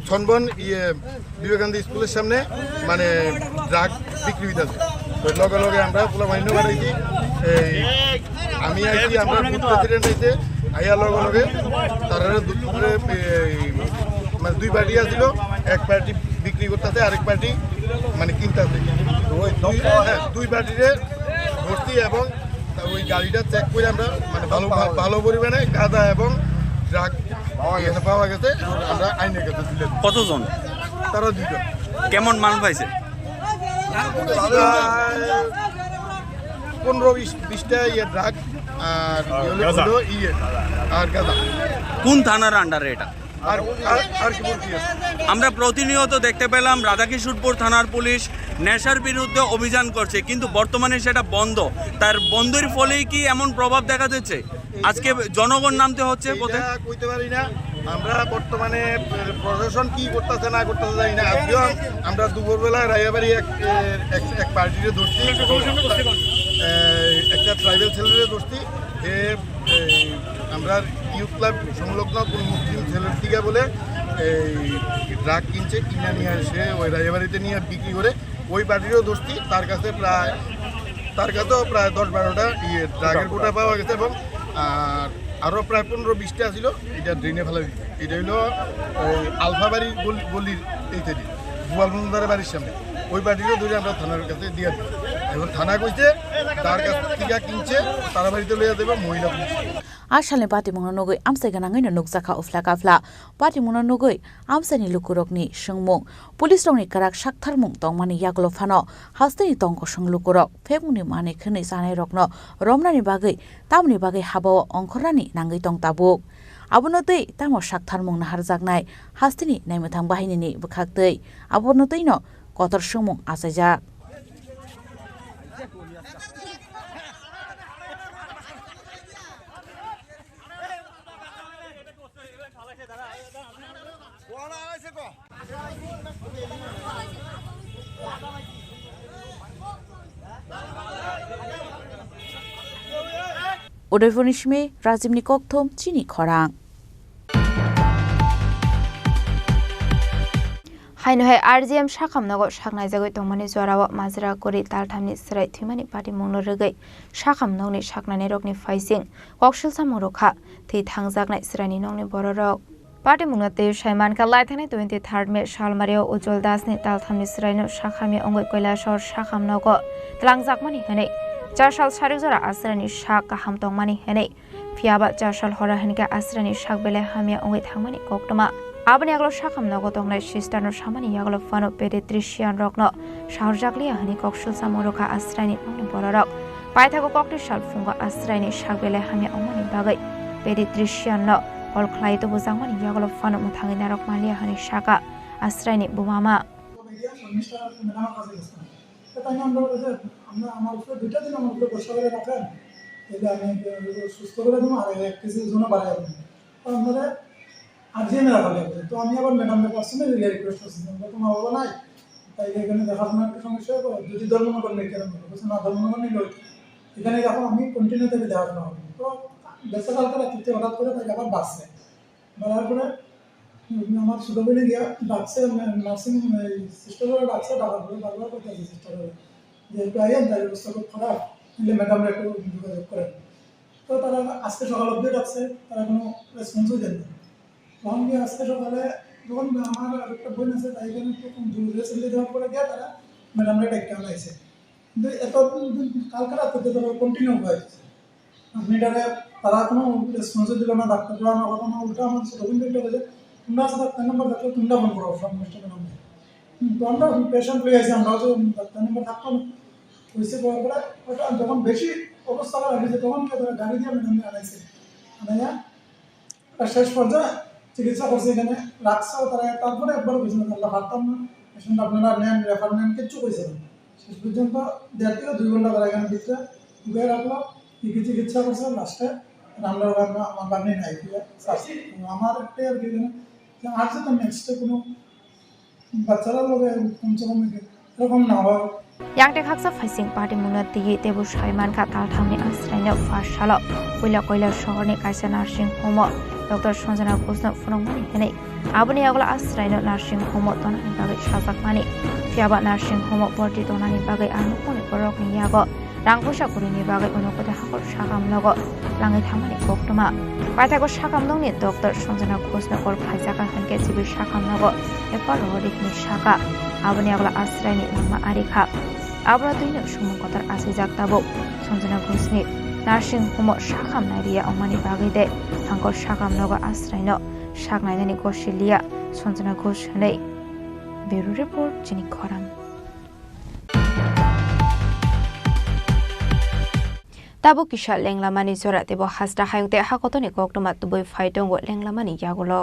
S12: সনবন বিবেকানন্দ স্কুলের সামনে মানে ড্রাগ বিক্রি হইতেছে লগে লগে আমরা পোলা বাহিনী বাড়াইছি আমি আইছি আমরা বুথ প্রেসিডেন্ট আইছে আইয়া লগে লগে তারা মানে দুই পার্টি আসছিল এক পার্টি বিক্রি করতেছে আরেক পার্টি মানে কিনতেছে দুই পার্টিরে ভর্তি এবং ওই গাড়িটা চেক করে আমরা মানে ভালো পরিমাণে গাঁজা এবং ড্রাগ পাওয়া গেছে আমরা আইনের কাছে তুলে
S1: কতজন
S12: তারা দুজন
S1: কেমন মাল পাইছে
S12: 15-20টা ড্রাগ আর আর গাঁজা
S1: কোন থানার আন্ডারে এটা
S12: আর কি বলছি
S1: আমরা প্রতিনিয়ত দেখতে পেলাম রাধাকিশোরপুর থানার পুলিশ নেশার বিরুদ্ধে অভিযান করছে কিন্তু বর্তমানে সেটা বন্ধ তার বন্ধের ফলেই কি এমন প্রভাব দেখা যাচ্ছে আজকে জনগণ নামতে হচ্ছে পথে
S12: কইতে পারি না আমরা বর্তমানে প্রশাসন কি করতেছে না করতেছে জানি না আজকেও আমরা দুপুরবেলা রায়াবাড়ি এক পার্টিতে ধরছি একটা ট্রাইবেল ছেলেরে ধরছি আমরা ইউথ ক্লাব সংলগ্ন কোন মুসলিম ছেলের দিকে বলে এই ড্রাগ কিনছে কিনে নিয়ে এসে ওই রায়াবাড়িতে নিয়ে বিক্রি করে ওই পার্টিরও ধরছি তার কাছেও প্রায় 10-12টা ড্রাগের গোটা পাওয়া গেছে এবং আর আরও প্রায় 15-20টা ছিল এটা ড্রেনে ফেলা দিচ্ছে এটা হলো আলফাবাড়ি গলির এই থেকে গোয়ালবন্দারের বাড়ির সামনে ওই পার্টিরও ধরে আমরা থানার কাছে দিয়ে দিই এখন থানা কইছে তার কাছ থেকে কিনছে তারা বাড়িতে লইয়া দেবে মহিলা police
S9: Ashalni patimungno nugui amsai ganangin nukjaka ufla kafla patimungno nugui amsani lukurokni shungmung police rokni karak shaktharmung tongmani yaglo phano hasteni tongko shung lukurok phekmuni mane khni sanai rokno romnani bagai tamni bagai habao ongkhorani nangai tong tabuk abonotei tamo shaktharmung naharjaknai hasteni naimuthang bahinini bukhaktei abonotei no kotor shungmung asaijak Udaipur Nishme, Rajimni Kokthom, Chini Khorang.
S8: হাইনহাই RGM শাখামনগর শাকনাই জাগৈ তংমানি জরাও মাজরা করি তালথামনি সরাই থিমানি পাটি মংনো রগৈ শাখামনগনি শাকনানি রগনি ফাইসিং ককশিল সামরখা থি থাংজাগনাই সরানি নংনি বড়রক পাটি মংনতে সাইমানকা লাইথানি 23 মে শালমারিও উজ্জ্বল দাসনি তালথামনি সরাইনো শাখামি অঙ্গৈ কৈলাসর শাখামনগ তলাংজাকমানি হनै 4 সাল সারিক জরা আসরানি শাক কাহাম তংমানি হनै ফিয়াবা 4 সাল হরা হনকা আসরানি শাক বেলে হামিয়া অঙ্গৈ থাংমানি কক্তমা Abani aglo shakam nago tongnai sistano shamani aglo fano pediatrician rokno shaharjaklia hani kokshul samoroka asraini nongni borarok paithago kokti shal funga asraini shagbele hamya omani bagai pediatrician no ol khlai to bujangmani aglo fano muthangi narok malia hani shaka asraini bumama
S15: RGM রাখা লাগবে তো আমি আবার ম্যাডামকে personally request করছিলাম তোমার বাবা নাই তাই এখানে দেখাশোনার একটা সমস্যা হবে যদি ধর্মনগর নেই কেন বলছে না ধর্মনগর নেই এখানে দেখো আমি কন্টিনিউ থেকে দেখাশোনা হবে তো বেসা কালকে রাত্রিতে হঠাৎ করে তাকে আবার বাসছে বাড়ার পরে আমার ছোটো বোনে গিয়া ডাকছে নার্সিং সিস্টারের ডাকছে ডাকার পরে বারবার করতেছে সিস্টারের যে একটু আইয়েন তাই অবস্থা খুব খারাপ তাহলে ম্যাডামরা একটু যোগাযোগ করেন তো তারা আজকে সকাল অবধি রাখছে, তারা কোনো রেসপন্সও দেন না। তখন গিয়ে আজকে সকালে যখন আমার একটা বোন আছে, তাই জন্য তখন রেসেন্টলি দেওয়ার পরে গিয়ে তারা ম্যাডামরা ডাক্তার আনাইছে। কিন্তু এত কালকে রাত্রে তারা কন্টিনিউ হয়েছে, আপনি তারা কোনো রেসপন্সও দিল না। ডাক্তাররা আমার কথা না, উল্টা আমার রবীন্দ্র বলে তোমরা আছে ডাক্তার নাম্বার থাকলে তোমরা ফোন করো সব অনুষ্ঠানের নাম্বার। তো আমরা পেশেন্ট লয়ে আসি, আমরাও তো ডাক্তার নাম্বার থাকতো না। হয়েছে পরে ওটা যখন বেশি অবস্থা রাখেছে তখন তারা গাড়ি দিয়ে ম্যাডামকে আনাইছে, আনাইয়া শেষ পর্যায়ে চিকিৎসা করছে এখানে রাখছেও তারা। তারপরে একবার বলছে না তাহলে হারতাম না, পেশেন্ট আপনারা নেন, রেফার নেন, কিচ্ছু কইছে না। শেষ পর্যন্ত 1.5 থেকে 2 ঘন্টা তারা এখানে ভিতরে ঢুকে রাখলো, চিকিৎসা করছে। লাস্টে আমরা আমার বানিয়ে নাই আমার একটাই আর কি যে আর যে তো নেক্সটে কোনো বাচ্চারা লোক কমসে কম এরকম না হয়।
S8: Yang haksa facing party munati tebu Shaiman Katal Tamni Asranya Farshala Koila Shorni Kaisa Nursing Home Dr. Sanjana Kusna Funongmani Hene Abuni Agla Asranya Nursing Home Tonani Bagai Shazakmani Fiaba Nursing Home Porti Tonani Bagai Anuponi Korok Niyago Rangkusha Kurini Bagai Unokote Hakor Shakam Logo Langit Hamani Koktuma Paitago Shakam Dongni Dr. Sanjana Kusna Kor Paisaka Hanke Sibi Shakam Logo Epar Rodik Ni Shaka Abuni Agla Asranya Nama Arika Abra tuino shumon kotar asijak tabo Sanjana Kusni Nursing Home Shakam Naria Omani Bagide Hankor Shakam Noga Asraino Shak Naidani Goshilia Sanjana Kushane Bureau Report Chini Khorang Tabo Kisha Lenglamani Zora Tebo Hasta Hayute Hakotoni Koktomat to Boy Fighton what Lenglamani Yagulo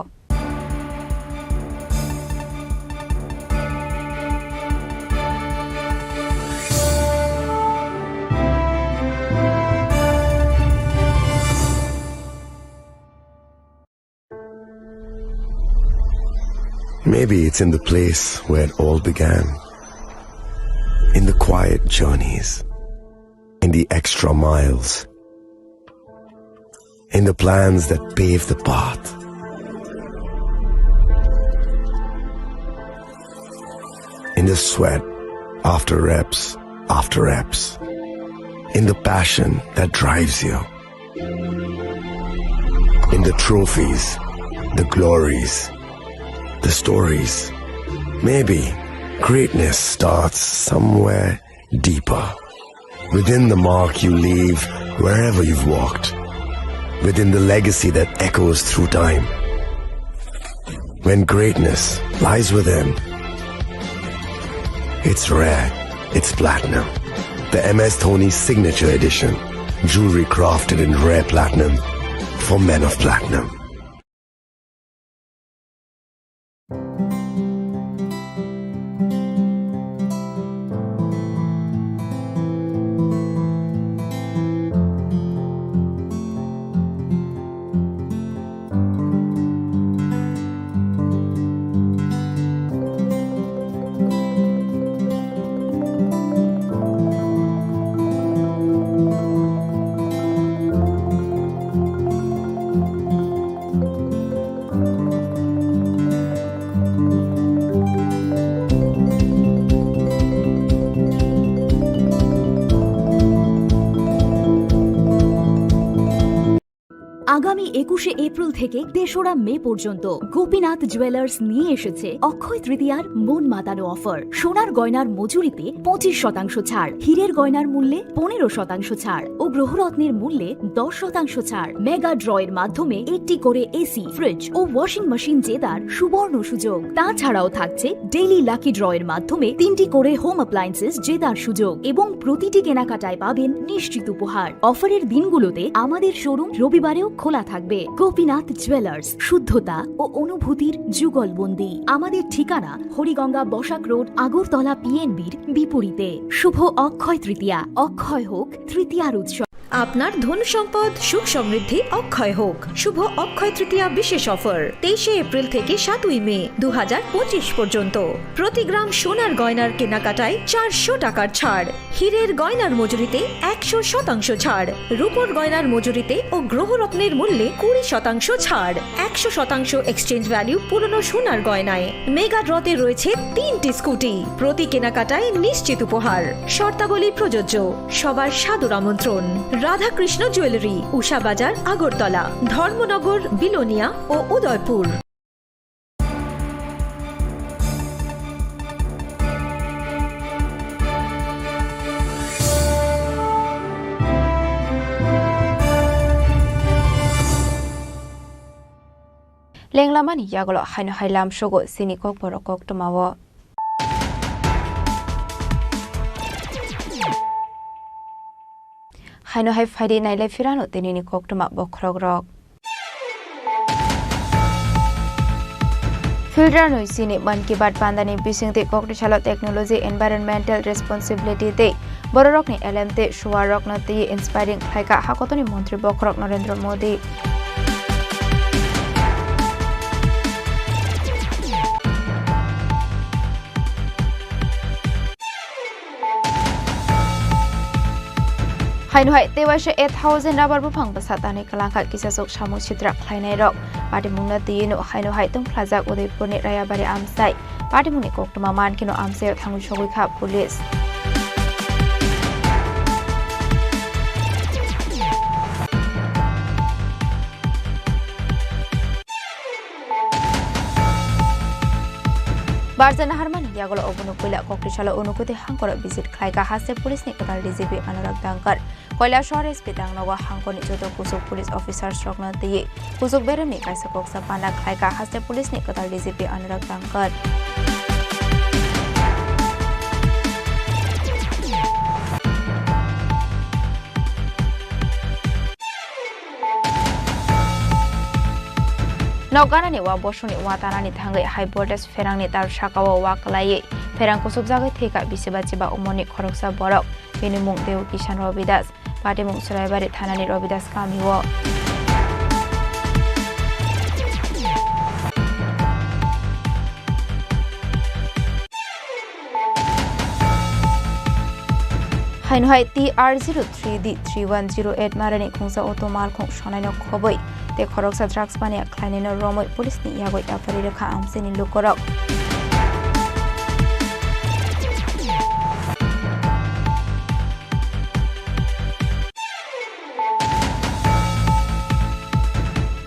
S16: Maybe it's in the place where it all began, in the quiet journeys, in the extra miles, in the plans that pave the path. In the sweat after reps, in the passion that drives you, in the trophies, the glories, the stories. Maybe greatness starts somewhere deeper, within the mark you leave wherever you've walked, within the legacy that echoes through time. When greatness lies within, it's rare, it's platinum. The MS Dhoni Signature Edition, jewelry crafted in rare platinum for men of platinum.
S17: আগামী 21শে April থেকে 3রা মে পর্যন্ত Gopinath jewellers নিয়ে এসেছে অক্ষয় তৃতীয়ার মন মাতানো offer. সোনার গয়নার মজুরিতে 25% ছাড়, হীরের গয়নার মূল্যে 15% ছাড় ও গ্রহরত্নের মূল্যে 10% ছাড়। মেগা ড্রয়ের মাধ্যমে একটি করে এসি, ফ্রিজ ও ওয়াশিং মেশিন জেতার সুবর্ণ সুযোগ। তাছাড়াও থাকছে ডেইলি লাকি ড্রয়ের মাধ্যমে 3টি করে হোম অ্যাপ্লায়েন্সেস জেতার সুযোগ এবং প্রতিটি কেনাকাটায় পাবেন নিশ্চিত উপহার। অফারের দিনগুলোতে আমাদের শোরুম রবিবারেও খোলা থাকবে। গোপীনাথ জুয়েলার্স, শুদ্ধতা ও অনুভূতির যুগলবন্দি। আমাদের ঠিকানা হরিগঙ্গা বসাক রোড, আগরতলা পিএনবির বিপরীতে। শুভ অক্ষয় তৃতীয়া, অক্ষয় হোক তৃতীয়ার উৎসব।
S18: আপনার ধন সম্পদ সুখ সমৃদ্ধি অক্ষয় হোক। শুভ অক্ষয় তৃতীয়া বিশেষ অফার 23শে এপ্রিল থেকে 7ই মে 2025 পর্যন্ত। প্রতি গ্রাম সোনার গয়নার কেনাকাটায় 400 টাকার ছাড়, হীরের গয়নার মজুরিতে 100% ছাড়, রূপোর গয়নার মজুরিতে ও গ্রহরত্নের মূল্যে 20% ছাড়, 100% এক্সচেঞ্জ ভ্যালু পুরনো সোনার গয়নায়। মেগা ড্রতে রয়েছে 3টি স্কুটি, প্রতি কেনাকাটায় নিশ্চিত উপহার। শর্তাবলী প্রযোজ্য। সবার সাদর আমন্ত্রণ। রাধাকৃষ্ণ জুয়েলারি, উষা বাজার, আগরতলা, ধর্মনগর, বিলোনিয়া ও Udaipur.
S8: Lenglamani yagolo haino hailam shogo Chini Kokborok koktomawo. Haino hai faidi naile firano tenini koktoma bokrogrok. Filter noi Chini Man Ki Baat Pandani bisingte koktisalo technology environmental responsibility te bororok ni LMT shuwarok na te inspiring khaika hakotoni mantri bokrok Narendra Modi. Haino hai tewashe 8000 rabar bufang basatani kalangkat kisasok samu chitrak khlainai rok pati mungna tino haino hai tung plazak Udaipur ni rayabari amsai pati mungni koktoma man kino amsai thangu chogui kha police. Barjana Harmani yagolo obuno koila koktisalo onukuti hangkor visit khlaika hase police ni kotal DGP Anurag Dankar koila shore spitang nogo hangkoni joto kusuk police officer strokna tiye kusuk beremi kaisa koksa panda khlaika hase police ni kotal DGP Anurag Dankar Nogana ni wa bosoni watana ni thangai high voltage ferang ni tar shakawa wa kalai ferang kusuk jagai theka bisiba chiba umoni khoroksa borok bini mung deu Kishan Robidas pati mung Suraibari thanani Robidas kamiwo Haino hai TR03D3108 marani khungsa otomal khung shonai no khoboi te khoroksa drugs bania khlaini no romoi police ni yagoi afari rekha amseni lukorok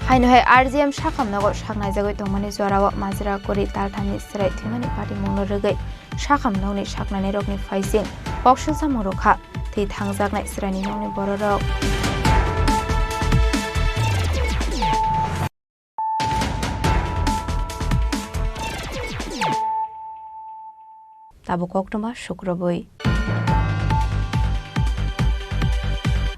S8: Haino hai RGM shakam nago shaknai jagoi tongmani jorawa majra kori tarthani srai thimani pati mungno regai shakam noni shaknani rokni faising Bokshul samorokha thei thangjaknai srani noni bororok Tabu koktoma shukroboi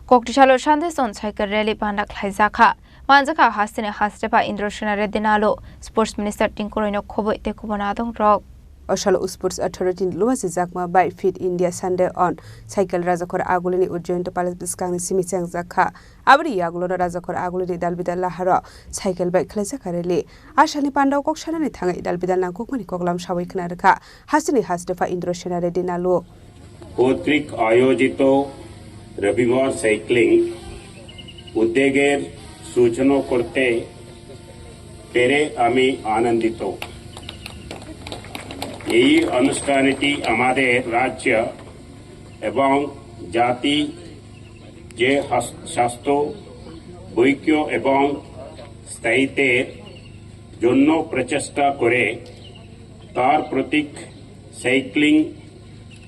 S8: Koktisalo Shandeson cycle rally panda khlaijaka manjaka hastine hastrepa Indroshonare dinalo Sports Minister Tinkuroino khoboi te khobona dong rok
S19: Osalo Sports Authority Luwasi Jakma by Fit India Sunday on Cycle Rajakor Agulini Ujjointo Palace Biskang Simichang Zakha Abri Agulona Rajakor Agulini Dalbida Lahara Cycle by Klesakareli Ashani Panda Kokshanani Tanga Dalbida Nankukmani Koklam Shawai Knarka Hasini Hastefa Indroshonare Dinalo
S20: কর্তৃক আয়োজিত রবিবার cycling উদ্যোগের সূচনা করতে পেরে আমি আনন্দিত এই অনুষ্ঠানটি আমাদের রাজ্য এবং জাতি যে স্বাস্থ্য ঐক্য এবং স্থায়িত্বের জন্য প্রচেষ্টা করে তার প্রতীক সাইক্লিং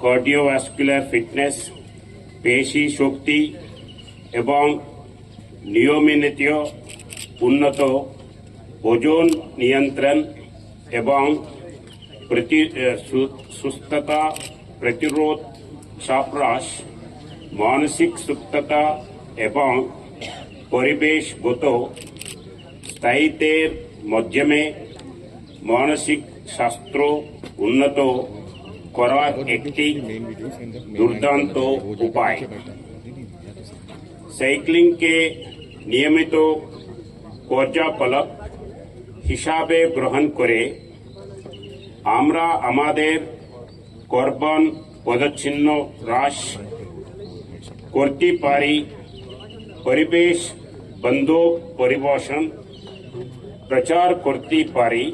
S20: কার্ডিওভাস্কুলার ফিটনেস পেশি শক্তি এবং নিয়মিত উন্নত ওজন নিয়ন্ত্রণ এবং সুস্থতা প্রতিরোধ চাপহ্রাস মানসিক সুস্থতা এবং পরিবেশগত স্থায়িত্বের মাধ্যমে মানসিক স্বাস্থ্য উন্নত করার একটি দুর্দান্ত উপায় সাইক্লিংকে নিয়মিত কার্যকলাপ হিসাবে গ্রহণ করে আমরা আমাদের কার্বন পদচ্ছিন্ন হ্রাস করতে পারি পরিবেশ বান্ধব পরিবেশন প্রচার করতে পারি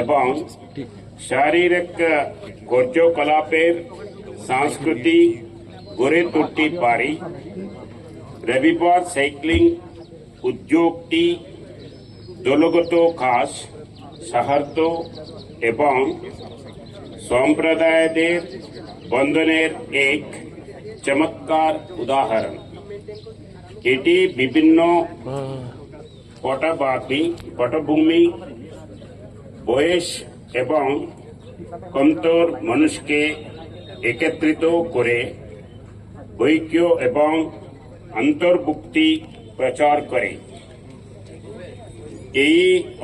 S20: এবং শারীরিক কার্যকলাপের সংস্কৃতি গড়ে তুলতে পারি রবিবার সাইক্লিং উদ্যোগটি দলগত কাজ সাহায্য এবং সম্প্রদায়দের বন্ধনের এক চমৎকার উদাহরণ। এটি বিভিন্ন পটভূমি, বয়স এবং অন্তর মানুষকে একত্রিত করে ঐক্য এবং অন্তর্ভুক্তি প্রচার করে। এই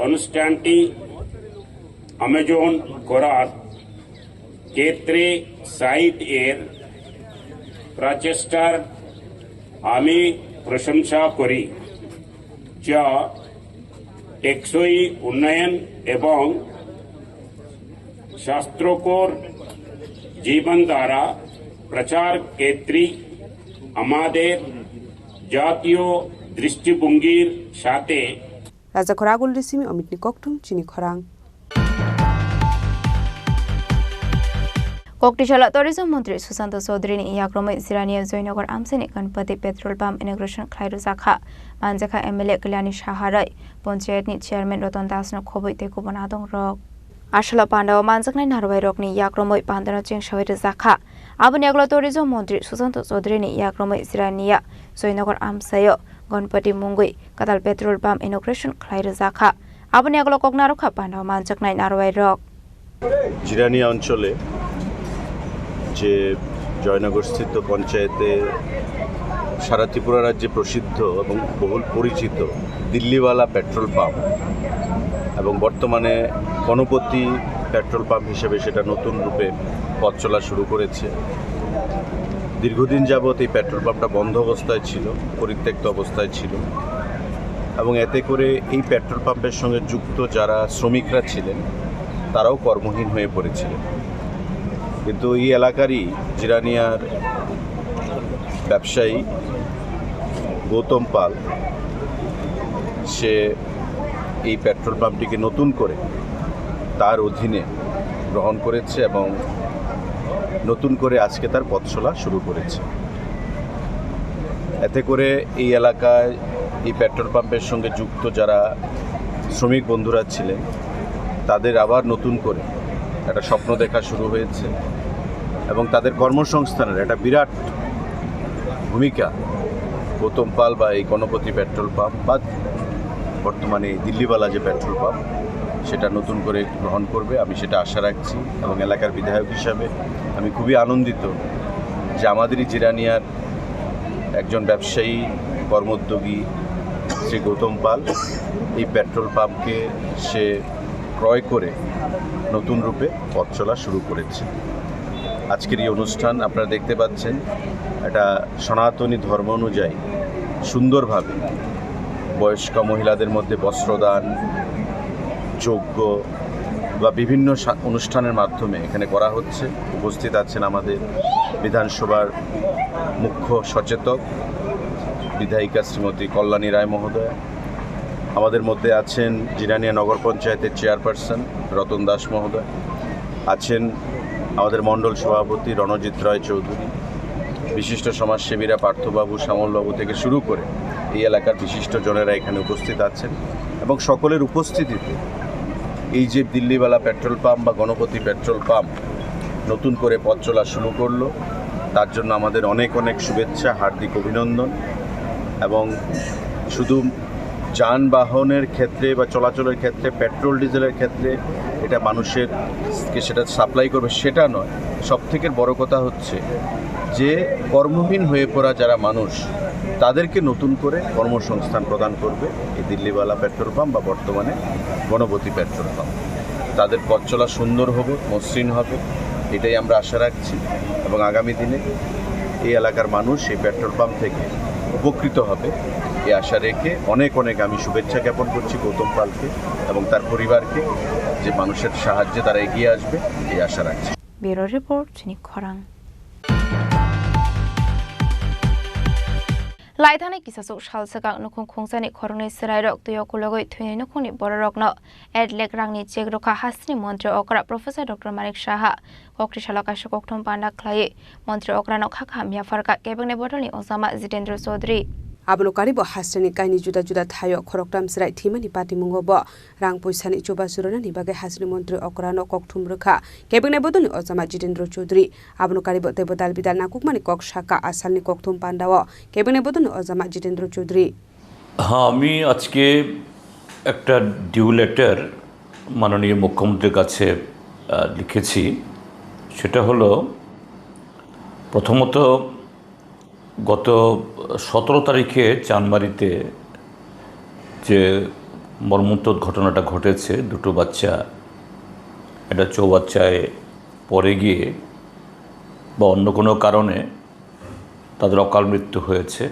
S20: অনুষ্ঠানটি আমাজন করার ক্ষেত্রে সাইট এর প্রচেষ্টার আমি প্রশংসা করি, যা টেকসই উন্নয়ন এবং স্বাস্থ্যকর জীবনধারা প্রচার ক্ষেত্রে আমাদের জাতীয় দৃষ্টিভঙ্গির সাথে
S19: রাজাখর আগুল রিসিমি অমিতনি ককটুম চিনি খরাং Koktishala Tourism Mantri Susanto Chaudhary ni yakromai Sirania Joynagar Amseni Ganpati Petrol Pump Inauguration Khlairu Zakha Manjakha MLA Kalyani Shaharai Panchayat ni Chairman Ratan Das no khoboi te ko banadong rok Ashala Pandao Manjaknai Narwai rok ni yakromai Pandana Cheng Shawai Zakha Abani Aglo Tourism Mantri Susanto Chaudhary ni yakromai Sirania Joynagar Amsayo Ganpati Mungui Kadal Petrol Pump Inauguration Khlairu Zakha Abani Aglo Kognarokha Pandao Manjaknai Narwai rok
S21: Jirania অঞ্চলে যে জয়নগরস্থিত পঞ্চায়েতে সারা ত্রিপুরা রাজ্যে প্রসিদ্ধ এবং বহুল পরিচিত দিল্লিওয়ালা petrol pump এবং বর্তমানে গণপতি পেট্রোল পাম্প হিসেবে সেটা নতুন রূপে পথ চলা শুরু করেছে। দীর্ঘদিন যাবৎ এই পেট্রোল পাম্পটা বন্ধ অবস্থায় ছিল, পরিত্যক্ত অবস্থায় ছিল এবং এতে করে এই পেট্রোল পাম্পের সঙ্গে যুক্ত যারা শ্রমিকরা ছিলেন তারাও কর্মহীন হয়ে পড়েছিলেন। কিন্তু এই এলাকারই জিরানিয়ার ব্যবসায়ী গৌতম পাল সে এই পেট্রোল পাম্পটিকে নতুন করে তার অধীনে গ্রহণ করেছে এবং নতুন করে আজকে তার পথ চলা শুরু করেছে। এতে করে এই এলাকায় এই পেট্রোল পাম্পের সঙ্গে যুক্ত যারা শ্রমিক বন্ধুরা ছিলেন তাদের আবার নতুন করে একটা স্বপ্ন দেখা শুরু হয়েছে এবং তাদের কর্মসংস্থানের একটা বিরাট ভূমিকা গৌতম পাল বা এই গণপতি পেট্রোল পাম্প বা বর্তমানে দিল্লিওয়ালা যে পেট্রোল পাম্প সেটা নতুন করে গ্রহণ করবে, আমি সেটা আশা রাখছি। এবং এলাকার বিধায়ক হিসাবে আমি খুবই আনন্দিত যে আমাদেরই জিরানিয়ার একজন ব্যবসায়ী কর্মোদ্যোগী শ্রী গৌতম পাল এই পেট্রোল পাম্পকে সে ক্রয় করে নতুন রূপে পথ চলা শুরু করেছে। আজকের এই অনুষ্ঠান আপনারা দেখতে পাচ্ছেন এটা সনাতনী ধর্ম অনুযায়ী সুন্দরভাবে বয়স্ক মহিলাদের মধ্যে বস্ত্রদান, যজ্ঞ বা বিভিন্ন অনুষ্ঠানের মাধ্যমে এখানে করা হচ্ছে। উপস্থিত আছেন আমাদের বিধানসভার মুখ্য সচেতক বিধায়িকা শ্রীমতী কল্যাণী রায় মহোদয়া, আমাদের মধ্যে আছেন জিরানিয়া নগর পঞ্চায়েতের চেয়ারপারসন রতন দাস মহোদয়, আছেন আমাদের মণ্ডল সভাপতি রণজিৎ রায় চৌধুরী, বিশিষ্ট সমাজসেবীরা পার্থবাবু, শ্যামলবাবু থেকে শুরু করে এই এলাকার বিশিষ্ট জনেরা এখানে উপস্থিত আছেন এবং সকলের উপস্থিতিতে এই যে দিল্লিওয়ালা পেট্রোল পাম্প বা গণপতি পেট্রোল পাম্প নতুন করে পথ চলা শুরু করলো তার জন্য আমাদের অনেক অনেক শুভেচ্ছা, হার্দিক অভিনন্দন। এবং শুধু যানবাহনের ক্ষেত্রে বা চলাচলের ক্ষেত্রে পেট্রোল ডিজেলের ক্ষেত্রে এটা মানুষেরকে সেটা সাপ্লাই করবে সেটা নয়, সবথেকে বড় কথা হচ্ছে যে কর্মহীন হয়ে পড়া যারা মানুষ তাদেরকে নতুন করে কর্মসংস্থান প্রদান করবে এই দিল্লিওয়ালা পেট্রোল পাম্প বা বর্তমানে গণপতি পেট্রোল পাম্প। তাদের পথ চলা সুন্দর হবে, মসৃণ হবে, এটাই আমরা আশা রাখছি এবং আগামী দিনে এই এলাকার মানুষ এই পেট্রোল পাম্প থেকে উপকৃত হবে এই আশা রেখে অনেক অনেক আমি শুভেচ্ছা জ্ঞাপন করছি গৌতম পালকে এবং তার পরিবারকে যে মানুষের সাহায্যে তারা এগিয়ে আসবে এই আশা রাখছি।
S8: ব্যুরো রিপোর্ট চিনি খরাং। লাইথানে কিসাসুক সালসাকাং নুখুং খুংসানি খরংনি সেরাইরক তুয় কুলগৈ থুইনি নুখুংনি বড়রকন এডলেক রাংনি চেগরকা হাসনি মন্ত্রী অকরা প্রফেসর ডক্টর মানিক সাহা কক্টিশালা কাশো কক্টম পান্ডা খ্লাই মন্ত্রী অকরানো খাখা মিয়াফারকা কেবেংনে বটলনি ওসামা Jitendra Chowdhury
S19: Abno karibo hasrani kaini juda thayo khoroktam srai thimani pati mungobo rang poisani choba surana ni bagai hasri mantri okrano kokthum rekha kebene bodoni ojama Jitendra Chaudhary abno karibo tebo dalbidal nakukmani kok shaka asalni kokthum pandawo kebene bodoni ojama Jitendra Chaudhary
S2: হ্যাঁ আমি আজকে একটা due letter মাননীয় মুখ্যমন্ত্রীর কাছে লিখেছি সেটা হলো প্রথমত গত 17 তারিখে চানমারিতে যে মর্মন্তুদ ঘটনাটা ঘটেছে দুটো বাচ্চা একটা চৌবাচ্চায় পড়ে গিয়ে বা অন্য কোনো কারণে তাদের অকাল মৃত্যু হয়েছে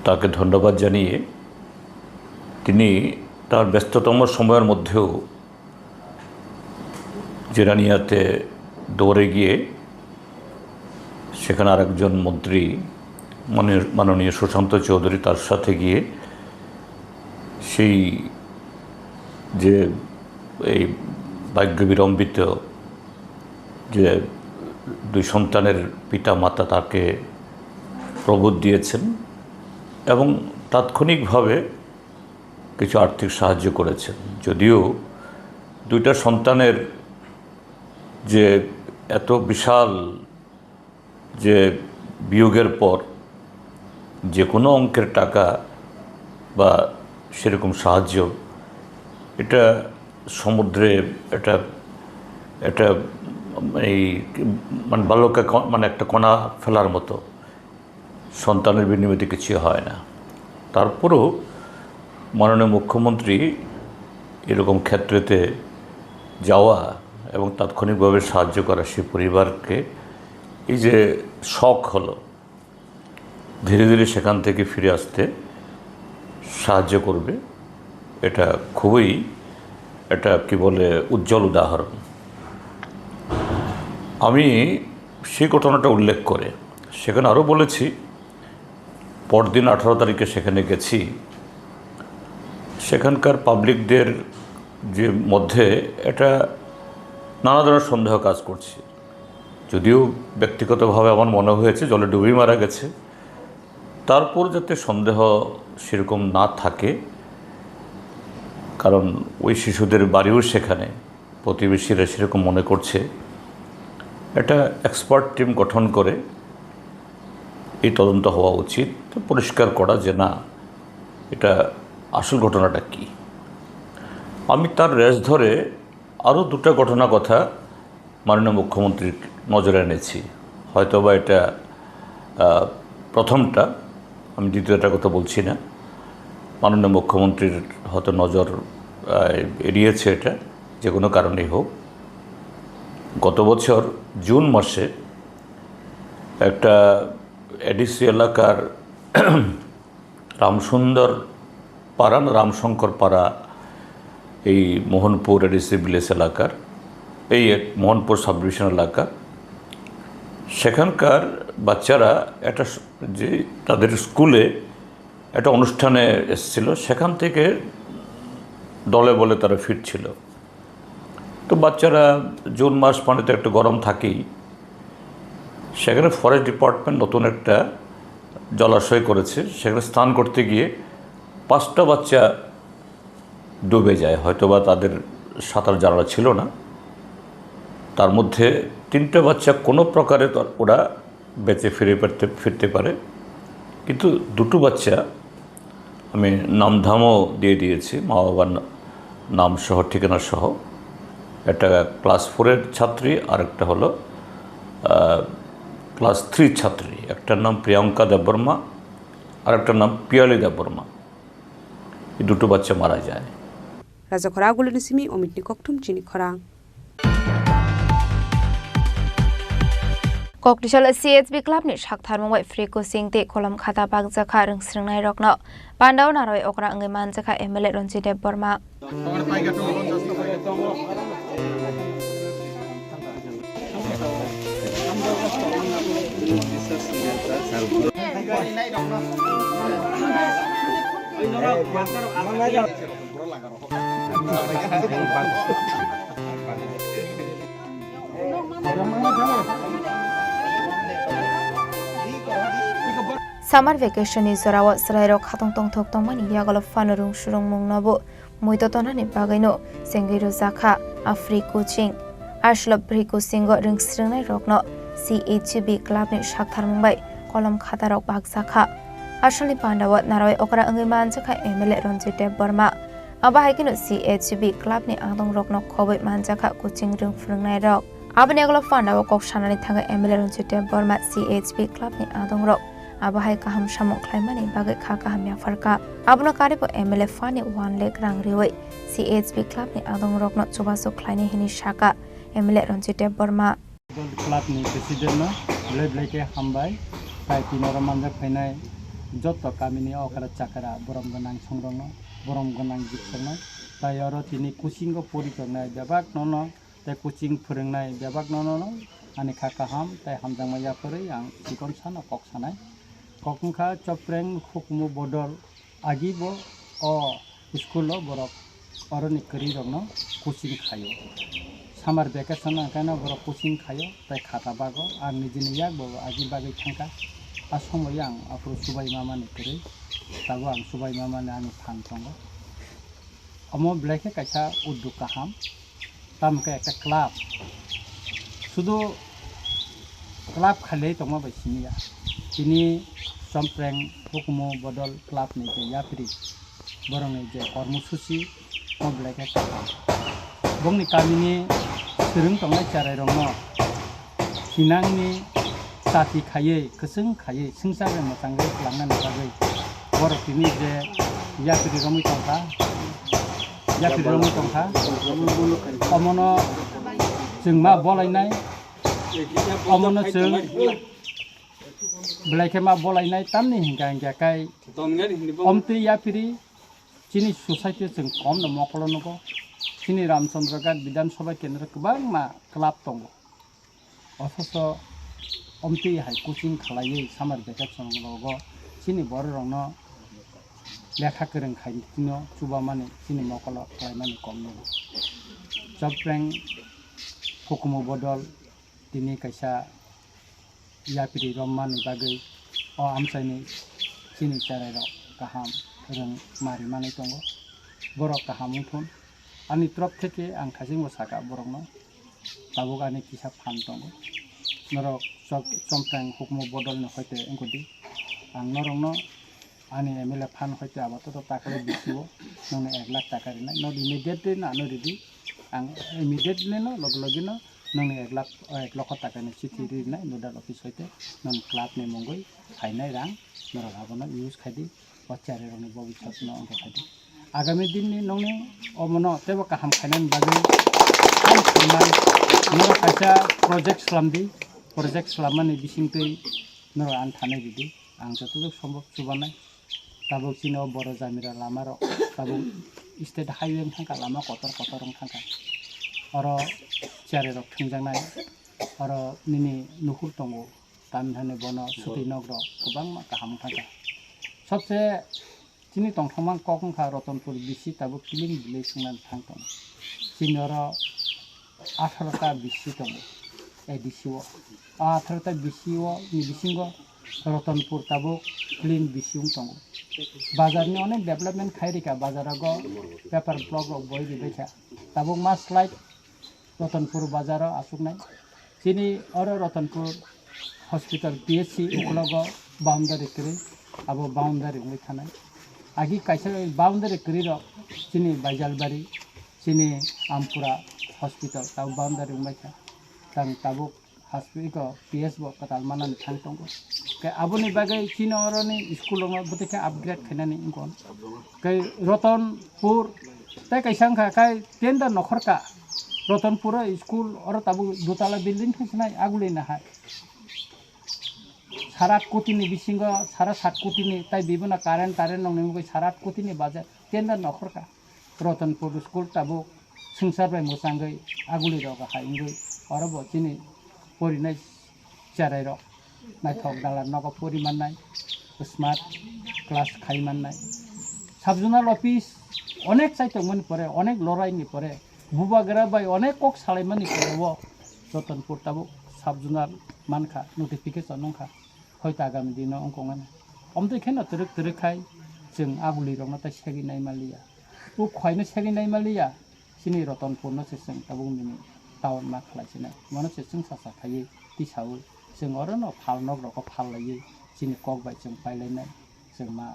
S2: তাকে ধন্যবাদ জানিয়ে তিনি তার ব্যস্ততম সময়ের মধ্যেও জেরানিয়াতে দৌড়ে গিয়ে সেখানে আরেকজন মন্ত্রী মাননীয় সুশান্ত চৌধুরী তার সাথে গিয়ে সেই যে এই ভাগ্যবিড়ম্বিত যে দুই সন্তানের পিতা মাতা তাকে প্রবোধ দিয়েছেন এবং তাৎক্ষণিকভাবে কিছু আর্থিক সাহায্য করেছেন যদিও দুইটা সন্তানের যে এত বিশাল যে বিয়োগের পর যে কোনো অঙ্কের টাকা বা সেরকম সাহায্য এটা সমুদ্রে এটা এই মানে বালুকা মানে একটা কণা ফেলার মতো সন্তানের বিনিময়ে কিছু হয় না তারপরও মাননীয় মুখ্যমন্ত্রী এরকম ক্ষেত্রেতে যাওয়া এবং তাৎক্ষণিকভাবে সাহায্য করা সেই পরিবারকে এই যে শখ হলো ধীরে ধীরে সেখান থেকে ফিরে আসতে সাহায্য করবে এটা খুবই এটা কি বলে উজ্জ্বল উদাহরণ আমি সেই ঘটনাটা উল্লেখ করে সেখানে আরও বলেছি পরদিন 18 তারিখে সেখানে গেছি সেখানকার পাবলিকদের যে মধ্যে এটা নানা ধরনের সন্দেহ কাজ করছে যদিও ব্যক্তিগতভাবে আমার মনে হয়েছে জলে ডুবে মারা গেছে তারপর যাতে সন্দেহ সেরকম না থাকে কারণ ওই শিশুদের বাড়িও সেখানে প্রতিবেশীরা সেরকম মনে করছে একটা এক্সপার্ট টিম গঠন করে এই তদন্ত হওয়া উচিত পরিষ্কার করা যে না এটা আসল ঘটনাটা কি আমি তার রেশ ধরে আরও দুটো ঘটনা কথা মাননীয় মুখ্যমন্ত্রীর নজরে এনেছি হয়তোবা এটা প্রথমটা আমি দ্বিতীয়টার কথা বলছি না মাননীয় মুখ্যমন্ত্রীর হয়তো নজর এড়িয়েছে এটা যে কোনো কারণেই হোক গত বছর জুন মাসে একটা এডিসি এলাকার রামসুন্দর পাড়া রামশঙ্কর পাড়া এই মোহনপুর এডিসি ভিলেজ এলাকার এই মোহনপুর সাব ডিভিশন এলাকা সেখানকার বাচ্চারা একটা যে তাদের স্কুলে একটা অনুষ্ঠানে এসেছিল সেখান থেকে দলে বলে তারা ফিরছিল তো বাচ্চারা জুন মাস মানে তো একটু গরম থাকেই সেখানে ফরেস্ট ডিপার্টমেন্ট নতুন একটা জলাশয় করেছে সেখানে স্নান করতে গিয়ে 5টা বাচ্চা ডুবে যায় হয়তোবা তাদের সাঁতার জানা ছিল না তার মধ্যে 3টে বাচ্চা কোনো প্রকারে ওরা বেঁচে ফিরতে পারে কিন্তু 2টো বাচ্চা আমি নামধামও দিয়ে দিয়েছি মা বাবার নাম সহ ঠিকানা সহ একটা ক্লাস 4-এর ছাত্রী আর একটা হলো ক্লাস 3 ছাত্রী একটার নাম প্রিয়াঙ্কা দেববর্মা আর একটার নাম পিয়ালি দেববর্মা এই 2টো বাচ্চা মারা যায়
S19: Raja Khorang Agulini Simi Omitni Koktum Chini Khorang
S8: Koktishala CHB Club ni Shaktharmong Wai Friko Singte Kolam Khata Bag Zakha Rung Sringnai Rokno Pandau Naroi Okra Angai Man Zakha MLA Ronji Deborma Summer vacation ni zorawa srairo khatong tong thok tong mani yagalo fanurung surung mung nobo muito tonani bagaino sengiro zakha afri coaching ashlop bri coaching go ring sringnai rokno CHB club ni shakthar mumbai kolom khata rok bag zakha asali pandawat naroi okra angai man zakha MLA Ranjit Burma aba haikino CHB club ni adong rokno khoboi man zakha coaching ring frungnai rok abani aglo pandawa kok sanani thanga MLA Ranjit Burma CHB club ni adong rok abahai kaham samok khlaimani bagai kha kaham ya farka abno karibo MLA fani 1 lakh rang riwai CHB club ni adong rokno chubaso khlaini hini shaka MLA Ranjit Burma
S11: club ni president no blake hambai tai tinora manjak phainai joto kamini okara chakara borom ganang songrong borom ganang jiksono tai aro tini coaching go porikornai bebak nono tai coaching phurungnai bebak nono ani kha kaham tai hamjangma ya pore ang sikon sana kok sanai kokungkha chopreng hukumu bodol agibo o school lo borok oroni kari rokno coaching khayo summer vacation kana borok coaching khayo tai khata bago ar nijini yak bo agi bagai thangka asomo yang apro subai mama ni kare tabo ang subai mama ni ani phang tongo amo blake kaisa uddu kaham tamka ekta club শুধু club খালেই তোমা বাইছিনিয়া তিনি সম্প্রেং হুকুমো বদল club ni je yapri borong ni je কর্মসূচি মবলাকে bongni kamini serung tongnai charai rongno hinangni sati khaye keseng khaye singsabe motangai langna nagai borok tini je yapri romi tongkha omono jengma bolainai omono jeng blake ma bolainai tamni hingga hingga kai omti yapiri chini society jeng kom no mokolo nogo chini ramchandra gat bidan sabha kendra kubang ma club tongo othoso omti hai coaching khalai summer vacation logo chini bor rongno lekha kereng khai tino chuba mane chini mokolo khai mane kom no jopreng hukumo bodol tini kaisa yapiri rommani bagai o amsaini chini charai rok kaham rong mari mane tongo borok kaham thun ani trop theke ang khajing saka borok no tabuk ani kisa phan tongo norok somprang hukumo bodol no hoite engkodi ang norong no ani MLA phan hoite abato to takale bisiwo none 1 lakh taka rina no immediately na no ready ang immediately no loglogi no none 1 lakh taka ni chithi rina nodal office hoite non club ni mongoi khainai rang norok abono use khadi bachare rong bobi chhatno ong khadi agami din ni none omono tebo kaham khainan bagai ai khainan norok kaisa project slamani bisingtei norok an thanai didi ang jotodok সম্ভব subanai tabo chino boro jamira lamaro tabo state highway thangka lama kotor rong thangka oro chare rok thungjangnai oro nini nukhur tongo tamhane bono suti nogro kubang ma kaham thangka sobse chini tongthangmang kokungkha Ratanpur bisi tabo clean village sungnan thangtong chinoro 18 ta bisi tongo edisiwo 18 ta bisiwo ni bisingo Ratanpur tabo clean bisiung tongo bazar ni onek development khairika bazarago paper blog rok boi dibecha tabo mas like Ratanpur bazaro asuknai chini oro Ratanpur hospital PHC uklogo boundary kri abo boundary ungli thanai agi kaisa boundary kri ro chini Baijalbari chini Ampura hospital tabo boundary ungli tang tabo hospital PS bo katal manan thangtongo ke aboni bagai chino oroni school ma buteka upgrade khainani ingkon kai Ratanpur tai kaisang kha kai tenda nokhorka Ratanpur school or tabu dutala building thanai aguli na hai সারা কোটি নি বিসিঙ্গ সারা 7 কোটি নি তাই বিভিন্ন current নং নিমগৈ সারা 8 কোটি নি বাজে tender নখরকা Ratanpur school tabu singsar bai mosangai aguli roga haingoi orobo chini porinai charai rok naithok dalar nogo porimanai smart class khaimanai subjonal office onek saitongmani pore onek loraini pore bubagra bai onek kok salaimani pore wo Ratanpur tabu subjonal mankha notification nongkha hoita agami dino ongkongan अमते खेना तरक खाय जों आगुलि रंना ता सेगिनाय मालिया उ खयनो सेगिनाय मालिया सिनि रतनपुरनो सेसं ताबुंनि town मा खालायसिना मनो सेसं सासा थायो तिसाव जों अरनो फालनक रको फाललायो सिनि कक बाय जों पाइलायनाय जों मा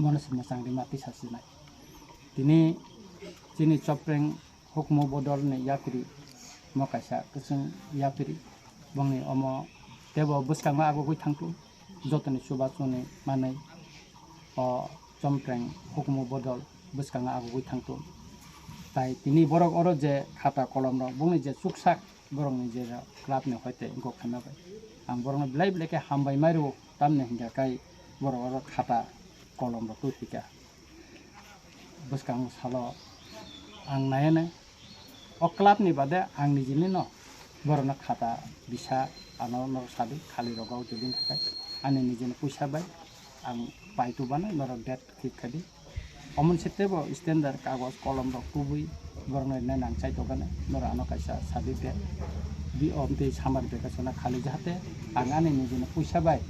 S11: मनो मोजांनि मा तिसासिनाय दिनै जोंनि चप्रें हुकमो बदलनि यापिरि मकासा गोसों यापिरि बंनि अम देव बुसकांमा आगुगै थांथु जतनि सुबासनि मानै चम्प्रें हुकमो बदल बुसकांमा आगुगै थांथु ताई तिनी बरक अर जे खाता कलम र बुंनि जे सुकसाक बरंनि जे क्लाबनि हयते गो खानाबाय आं बरंनि ब्लाइ ब्लाइके हामबाय मारु तामने हिंगाकाय बरक अर खाता कलम र तुथिका बुसकां सालो आं नायने अ क्लाबनि बादे आं निजिनि न बरना खाता बिसा आनो न सादि खालि रगाव जुदिन थाखाय आंनि निजिनि पैसा बाय आं पाइतु बाना नरक डेट खिखादि अमन सेतेबो स्टैंडर्ड कागज कलम र कुबुई बरना नां चाइ दगाने नर आनो काइसा सादि बे बि अमते सामार बेकासना खालि जाहाते आं आंनि निजिनि पैसा बाय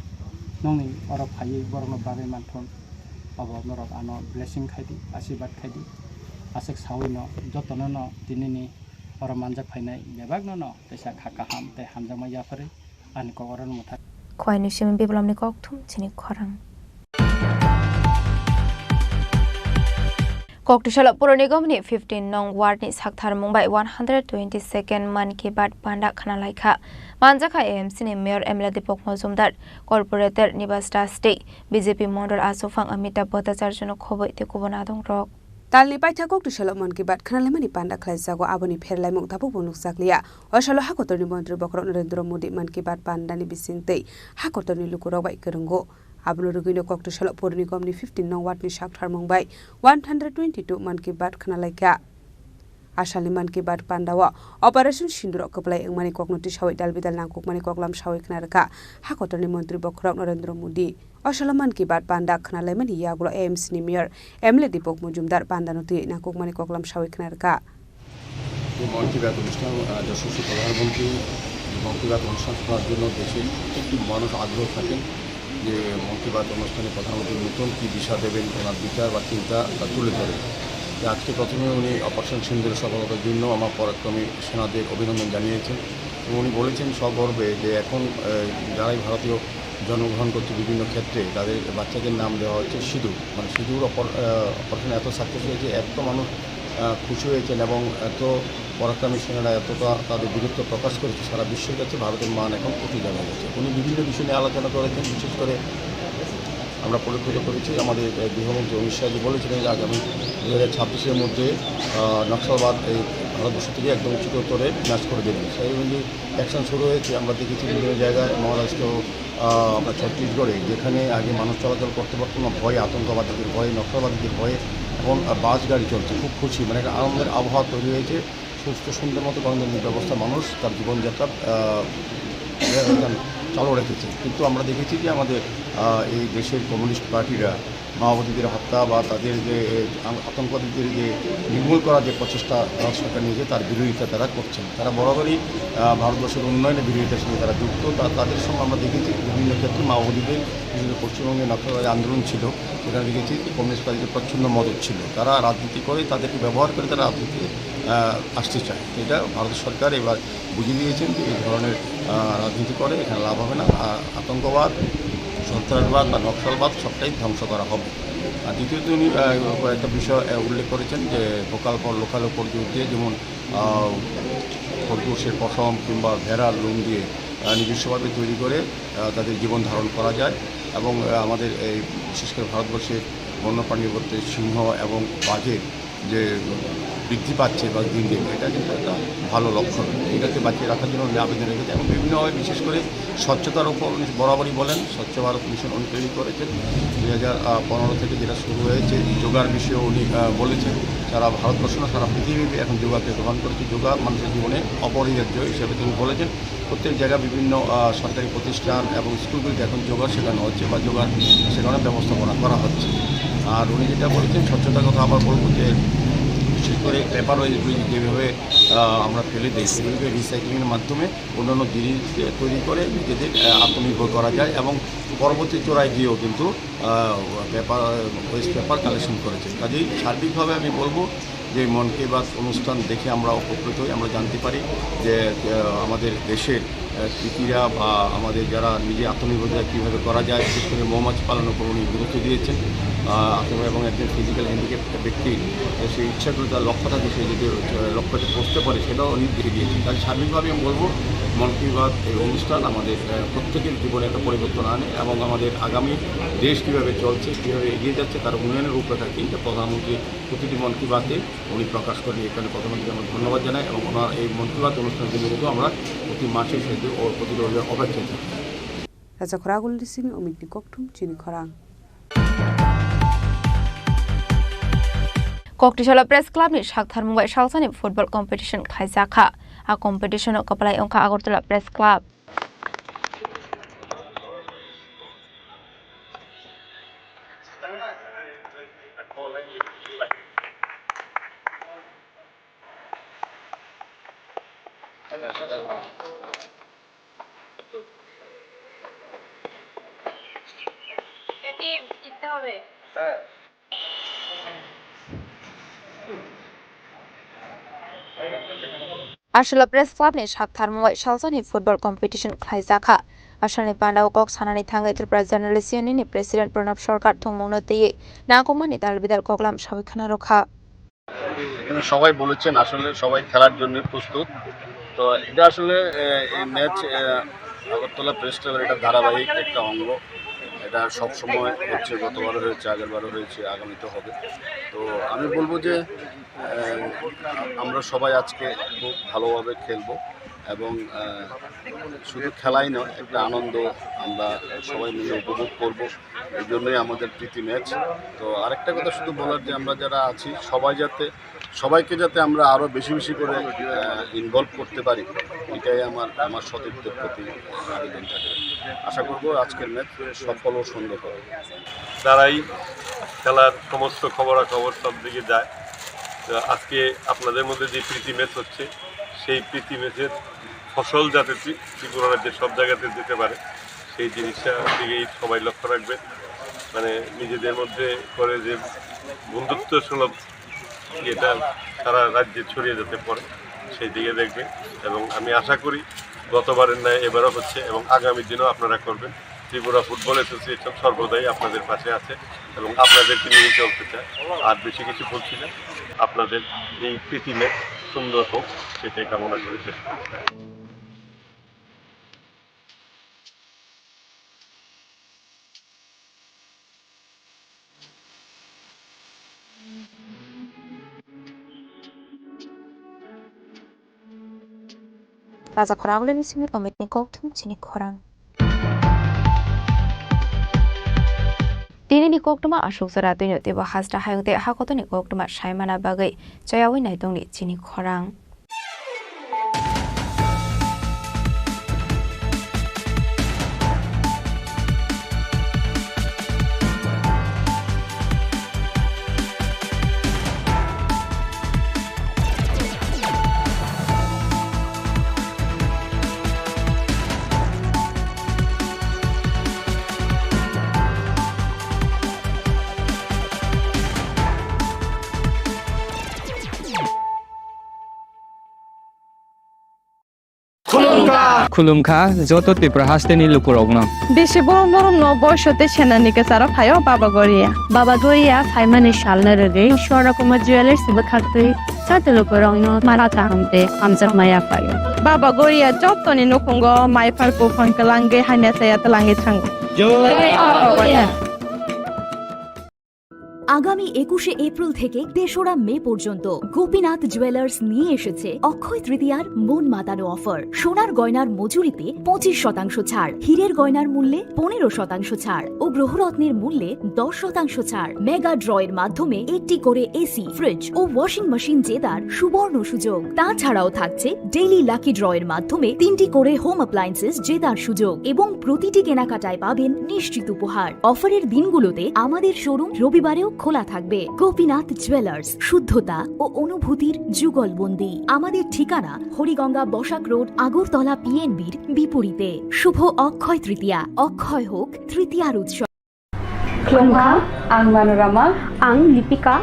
S11: नंनि अर फायै बरना बागै मानथन अब नरक आनो ब्लेसिंग खायदि आशीर्वाद खायदि आसेक सावैनो जतनो न दिनैनि अर मानजाक फायनाय बेबागनो न तैसा खाका हाम ते हामजामा याफोरै आनि कगरन मुथा
S8: खयनि सिम बिबलमनि ककथुम चिनि खरां Koktishala Pura Nigomni 15 nong ward ni sakthar Mumbai 122nd man ki bat panda khana laikha manjaka AMC ni mayor MLA Dipok Mozumdar corporator Nibasta State BJP Mondol Asofang Amitabh Bhattacharya jono khoboi te kubona dong rok
S19: Talni paitha Koktishala man ki bat khana lemani panda khlaisago aboni pherlai muktabu bonuk sakliya osalo hakotorni mantri Bokrok Narendra Modi man ki bat panda ni bisingtei hakotorni lukurok bai kerenggo Abno Rugino Koktishala Pura Nigomni 15 nong ward ni sakthar Mumbai 122 man ki bat khana laika Asali man ki bat pandawa operation Sinduro keplai engmani koknoti sawai dalbidal nangkuk mani koklam sawai knarka hakotorni mantri Bokrok Narendra Modi osalo man ki bat panda khana lemani yagulo AMC ni mayor MLA Dipok Mozumdar panda noti nangkuk mani koklam sawai knarka
S3: মন কি বাত অনুষ্ঠান যশস্বী প্রধানমন্ত্রী মন কি বাত অনুষ্ঠান করার জন্য দেশের প্রত্যেকটি মানুষ আগ্রহ থাকেন যে মন কি বাত অনুষ্ঠানে প্রধানমন্ত্রী নতুন কী দিশা দেবেন ওনার বিচার বা চিন্তা তা তুলে ধরেন আজকে প্রথমে উনি অপারেশন সিন্দুর সফলতার জন্য আমার পরাক্রমী সেনাদের অভিনন্দন জানিয়েছেন এবং উনি বলেছেন সগর্বে যে এখন যারাই ভারতীয় জন্মগ্রহণ করছে বিভিন্ন ক্ষেত্রে তাদের বাচ্চাদের নাম দেওয়া হচ্ছে সিঁদুর মানে সিঁদুর অপারেশন এত সাকসেস হয়েছে এত মানুষ খুশি হয়েছেন এবং এত পরাক্রমী সেনারা এতটা তাদের বীরত্ব প্রকাশ করেছে সারা বিশ্বের কাছে ভারতের মান এখন অতি জানা গেছে উনি বিভিন্ন বিষয় নিয়ে আলোচনা করেছেন বিশেষ করে আমরা পরিলক্ষিত করেছি আমাদের গৃহমন্ত্রী অমিত শাহজি বলেছিলেন যে আগামী 2026-এর মধ্যে নকশালবাদ এই ভারতবর্ষ থেকে একদম উচ্চতরে বিনাশ করে দেবেন সেই অনুযায়ী অ্যাকশন শুরু হয়েছে আমরা দেখেছি বিভিন্ন জায়গায় মহারাষ্ট্র আমরা ছত্তিশগড়ে যেখানে আগে মানুষ চলাচল করতে পারতো না ভয়ে আতঙ্কবাদীদের ভয়ে নকশালবাদীদের ভয়ে এখন বাস গাড়ি চলছে খুব খুশি মানে একটা আনন্দের আবহাওয়া তৈরি হয়েছে সুস্থ সুন্দর মতো গণতান্ত্রিক ব্যবস্থা মানুষ তার জীবনযাত্রা চালু রেখেছে কিন্তু আমরা দেখেছি যে আমাদের এই দেশের কমিউনিস্ট পার্টিরা মাওবাদীদের হত্যা বা তাদের যে আতঙ্কবাদীদের যে নির্মূল করার যে প্রচেষ্টা ভারত সরকার নিয়েছে তার বিরোধিতা তারা করছেন তারা বরাবরই ভারতবর্ষের উন্নয়নের বিরোধিতার সঙ্গে তারা যুক্ত তাদের সঙ্গে আমরা দেখেছি বিভিন্ন ক্ষেত্রে মাওবাদীদের বিভিন্ন পশ্চিমবঙ্গে নকশালবাদী আন্দোলন ছিল সেখানে দেখেছি কমিউনিস্ট পার্টিদের প্রচ্ছন্ন মদত ছিল তারা রাজনীতি করে তাদেরকে ব্যবহার করে তারা রাজনীতিতে আসতে চায় এটা ভারত সরকার এবার বুঝিয়ে দিয়েছেন যে এই ধরনের রাজনীতি করে এখানে লাভ হবে না আতঙ্কবাদ সন্ত্রাসবাদ বা নকশালবাদ সবটাই ধ্বংস করা হবে আর দ্বিতীয়ত উনি কয়েকটা বিষয় উল্লেখ করেছেন যে ভোকাল ফর লোকাল উপর জোর দিয়ে যেমন খরগোশের পশম কিংবা ভেড়ার লোম দিয়ে নিজস্বভাবে তৈরি করে তাদের জীবন ধারণ করা যায় এবং আমাদের এই বিশেষ করে ভারতবর্ষের বন্যপ্রাণীর মধ্যে সিংহ এবং বাঘের যে বৃদ্ধি পাচ্ছে বা দিন দিন এটা কিন্তু একটা ভালো লক্ষণ এটাকে বাঁচিয়ে রাখার জন্য উনি আবেদন রেখেছে এবং বিভিন্নভাবে বিশেষ করে স্বচ্ছতার উপর উনি বরাবরই বলেন স্বচ্ছ ভারত মিশন উনি তৈরি করেছেন 2015 থেকে যেটা শুরু হয়েছে যোগার বিষয়ে উনি বলেছেন সারা ভারতবর্ষ না সারা পৃথিবী এখন যোগাকে গ্রহণ করেছে যোগা মানুষের জীবনে অপরিহার্য হিসেবে তিনি বলেছেন প্রত্যেক জায়গায় বিভিন্ন সরকারি প্রতিষ্ঠান এবং স্কুলগুলিতে এখন যোগা শেখানো হচ্ছে বা যোগার শেখানোর ব্যবস্থাপনা করা হচ্ছে আর উনি যেটা বলেছেন স্বচ্ছতার কথা আবার বলবো যে বিশেষ করে পেপার ওয়েস্ট যেভাবে আমরা ফেলে দিই সেগুলোকে রিসাইক্লিংয়ের মাধ্যমে অন্যান্য জিনিস তৈরি করে নিজেদের আত্মনির্ভর করা যায় এবং পরবর্তী চোরায় গিয়েও কিন্তু ওয়েস্ট পেপার কালেকশন করেছে। কাজেই সার্বিকভাবে আমি বলবো যে মন কি বাত অনুষ্ঠান দেখে আমরা উপকৃত হই, আমরা জানতে পারি যে আমাদের দেশের কৃতিরা বা আমাদের যারা নিজে আত্মনির্ভরতা কীভাবে করা যায়, বিশেষ করে মৌমাছি পালনের উপর উনি গুরুত্ব দিয়েছেন এবং একজন ফিজিক্যাল হ্যান্ডিক্যাপ ব্যক্তির সেই ইচ্ছাগুলো তার লক্ষ্য থাকে, সে যদি লক্ষ্যতে পৌঁছতে পারে সেটাও উনি দিয়ে দিয়েছেন। তাই সার্বিকভাবে আমি বলবো মন কি বাত এই অনুষ্ঠান আমাদের প্রত্যেকের জীবনে একটা পরিবর্তন আনে এবং আমাদের আগামী দেশ কীভাবে চলছে, কীভাবে এগিয়ে যাচ্ছে তার উন্নয়নের রূপরেখা কিন্তু প্রধানমন্ত্রী প্রতিটি মন কি বাতে উনি প্রকাশ করেন। এখানে প্রধানমন্ত্রীকে আমরা ধন্যবাদ জানাই এবং ওনার এই মন কি বাত অনুষ্ঠানের জন্য কিন্তু আমরা প্রতি মাসে সেটি ও প্রতি অপেক্ষায় থাকি।
S19: রাজা খরাগুল Simi অমিতনি koktum Chini Khorang
S8: Koktishala Press Club ni Shakthar Mumbai Shalsani football competition khaisakha a competition o kapalai ongkha Agartala Press Club Ashla Press Club ni Shakthar Mumbai Shalsani football competition khaisakha Ashalni Pandao Kok Sanani Thangai Tripura Journalist Union ni President Pranab Sarkar Thongmongno teye Nakomani Dalbidal Koklam Shabikhana Rokha
S21: এখানে সবাই বলেছেন আসলে সবাই খেলার জন্য প্রস্তুত। তো এটা আসলে এই ম্যাচ আগরতলা প্রেস ক্লাবের এটা ধারাবাহিক একটা অঙ্গ। এটা সবসময় হচ্ছে, গতবারও হয়েছে, আগেরবারও হয়েছে, আগামীতে হবে। তো আমি বলবো যে আমরা সবাই আজকে খুব ভালোভাবে খেলবো এবং শুধু খেলাই নয়, একটা আনন্দ আমরা সবাই মিলে উপভোগ করব। এই জন্যই আমাদের প্রীতি ম্যাচ। তো আরেকটা কথা শুধু বলার যে আমরা যারা আছি সবাইকে যাতে আমরা আরও বেশি বেশি করে ইনভলভ করতে পারি, এটাই আমার সতীর্থের প্রতি আবেদন থাকে। আশা করব আজকের ম্যাচ সফল ও সুন্দর হবে।
S6: তারাই খেলার সমস্ত খবরাখবর সব দিকে যায়। তো আজকে আপনাদের মধ্যে যে প্রীতি ম্যাচ হচ্ছে, সেই প্রীতি ম্যাচের ফসল যাতে ত্রিপুরা রাজ্যের সব জায়গাতে যেতে পারে, সেই জিনিসটা দিকেই সবাই লক্ষ্য রাখবে। মানে নিজেদের মধ্যে করে যে বন্ধুত্ব সুলভ এটা সারা রাজ্যে ছড়িয়ে যেতে পারে, সেই দিকে দেখবে। এবং আমি আশা করি গতবারের ন্যায় এবারও হচ্ছে এবং আগামী দিনেও আপনারা করবেন। ত্রিপুরা ফুটবল অ্যাসোসিয়েশন সর্বদাই আপনাদের পাশে আছে এবং আপনাদেরকে নিয়ে চলতে চায়। আর বেশি কিছু বলছি না, আপনাদের এই প্রীতি ম্যাচ সুন্দর হোক সেটাই কামনা করে শেষ করছি।
S8: Raja Khorang Simi Omitni Koktum Chini Khorang Dini ni Koktuma Ashok Zaratino Deba Hasta Hayute Hakotoni Koktuma Shaimana Bagai Jayawi Naitoni Chini Khorang
S22: খুলুমখা যত ত্রিপুরা হাসতেনি লুকুরগ্ন
S23: বেশি বড় বড় বয়সতে সেনানিকে সারা খায়ও বাবা গরিয়া ফাইমানে শালনা রে সরকম জুয়েলার্স বখাতে সাতে লুকুরগ্ন মারাতা হামতে আমজা মায়া ফায় বাবা গরিয়া যতনি নকুঙ্গ মাইফার কো ফনকলাঙ্গে হাইনা সায়াত লাঙ্গে থাঙ্গ জয়
S17: আগামী 21শে এপ্রিল থেকে 3রা মে পর্যন্ত গোপীনাথ জুয়েলার্স নিয়ে এসেছে অক্ষয় তৃতীয়ার মন মাতানো অফার। সোনার গয়নার মজুরিতে 25% ছাড়, হীরের গয়নার মূল্যে 15% ছাড় ও গ্রহরত্নের মূল্যে 10% ছাড়। মেগা ড্রয়ের মাধ্যমে একটি করে এসি, ফ্রিজ ও ওয়াশিং মেশিন জেতার সুবর্ণ সুযোগ। তাছাড়াও থাকছে ডেইলি লাকি ড্রয়ের মাধ্যমে 3টি করে হোম অ্যাপ্লায়েন্সেস জেতার সুযোগ এবং প্রতিটি কেনাকাটায় পাবেন নিশ্চিত উপহার। অফারের দিনগুলোতে আমাদের শোরুম রবিবারেও খোলা থাকবে। গোপীনাথ জুয়েলার্স, শুদ্ধতা ও অনুভূতির যুগলবন্দি। আমাদের ঠিকানা হরিগঙ্গা বসাক রোড, আগরতলা পিএনবির বিপরীতে। শুভ অক্ষয় তৃতীয়া, অক্ষয় হোক তৃতীয়ার উৎসব।
S23: Klongkha, ang Manorama, ang Lipika.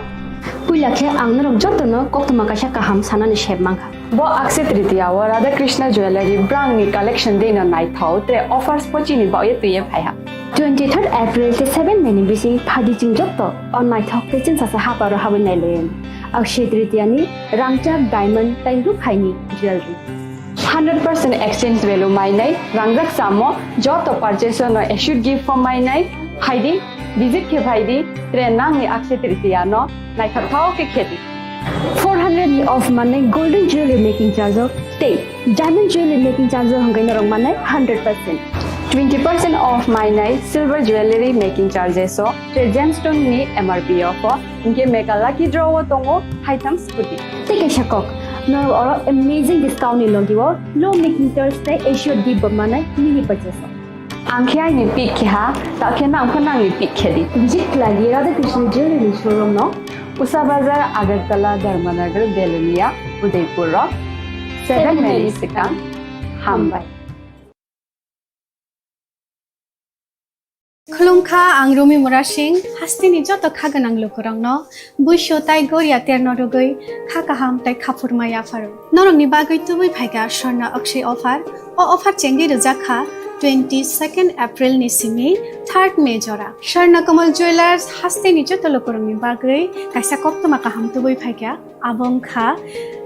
S23: Puilakhe ang narok jotono koktoma kaisa kaham sanani shebmangkha.
S4: Bo Akshay Tritiya wa Radha Krishna Jewelry brand ni collection dena nai thau tre offers pochini ba ye tuye phaiha.
S23: 23rd April te 7 meni bisi phadi jing jotto on my talk te chin sasa haparo hawen nai loyen. Akshay Tritiya ni rangchak diamond tairu khaini jewelry.
S4: 100% exchange value mai nai rangjak samo joto purchase no issued gift from mai nai haidi visit ke bhaidi tre nang ni Akshay Tritiya no nai thau ke kheti.
S23: 400 ni off mane golden jewelry making charge of stay. Diamond jewelry making charge of hangai narong mane 100%.
S4: 20% off my night silver jewelry making charges so the gemstone ni MRP offer inke mega lucky draw tongo items scooty.
S23: Take a shakok. No or amazing discount ni logiwo low making Thursday assured give mane mini purchase.
S4: Angkhya ni pick kha ta khena angkhana ni pick khedi.
S23: Visit lagi Radha Krishna jewelry showroom no
S4: Usa Bazar Agartala Dharmanagar Belunia Udaipur Rock 7 Mary Sikang Hambai.
S23: Klongkha ang Rumi Murashing hastini joto khaganang lokorang no buisho tai goria terno rogoi khakaham tai khapurmaya faru norong ni bagoi tubui phaiga Sharna Akshay offer o offer chengi rujakha 22nd April ni simi 3rd May jora Sharna Kamal Jewelers hastini joto lokorang ni bagoi kaisa koktoma kaham tubui phaiga abong kha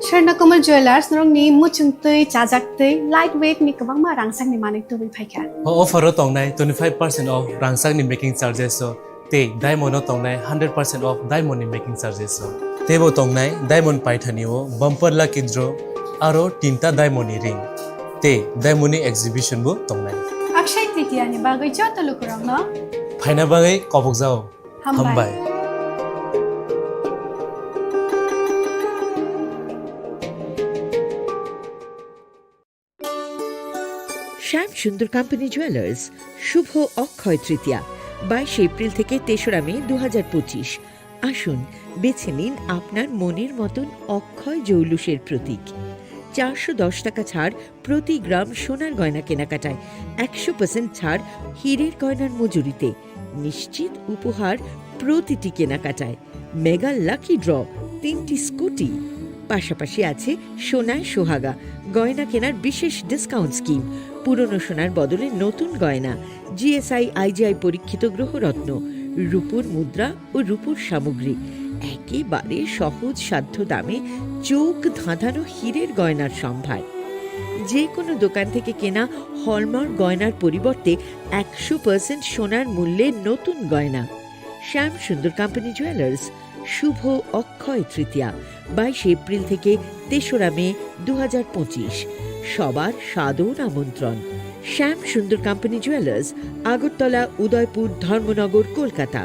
S23: Sharna Kamal Jewelers norong ni muchungtui chajaktui lightweight ni kabangma rangsang ni manik tubui phaiga
S5: offer tongnai 25% off rangsang ni making charges so te diamond tongnai 100% off diamond ni making charges so tebo tongnai diamond paithani o bumper lucky draw aro tinta diamond ni ring te diamond ni exhibition bu tongnai
S23: Akshay Tritiya ni bagoi joto lokorang no
S5: phaina bagai kobok jao hambai
S7: শ্যাম সুন্দর company jewellers শুভ Akshaya Tritiya 22 April থেকে 3রা মে 2025। আসুন বেছে নিন আপনার মনের মতন অক্ষয় জৌলুসের প্রতীক। 410 টাকা ছাড় প্রতি গ্রাম সোনার গয়না কেনাকাটায়, 100% ছাড় হীরের গয়নার মজুরিতে, নিশ্চিত উপহার প্রতিটি কেনাকাটায়, মেগা লাকি ড্র 3টি স্কুটি। পাশাপাশি আছে সোনায় সোহাগা গয়না কেনার বিশেষ ডিসকাউন্ট স্কিম, পুরনো সোনার বদলে নতুন গয়না, জিএসআই আইজিআই পরীক্ষিত গ্রহরত্ন, রূপোর মুদ্রা ও রূপোর সামগ্রী, একেবারে সহজ সাধ্য দামে চোখ ধাঁধানো হীরের গয়নার সম্ভার। যে কোনো দোকান থেকে কেনা হলমার্ক গয়নার পরিবর্তে 100% সোনার মূল্যে নতুন গয়না। শ্যাম সুন্দর কোম্পানি জুয়েলার্স শুভ অক্ষয় তৃতীয়া 22 এপ্রিল থেকে 3রা মে 2025। সবার সাদর আমন্ত্রণ। শ্যাম সুন্দর কোম্পানি জুয়েলার্স, আগরতলা, উদয়পুর, ধর্মনগর, কলকাতা।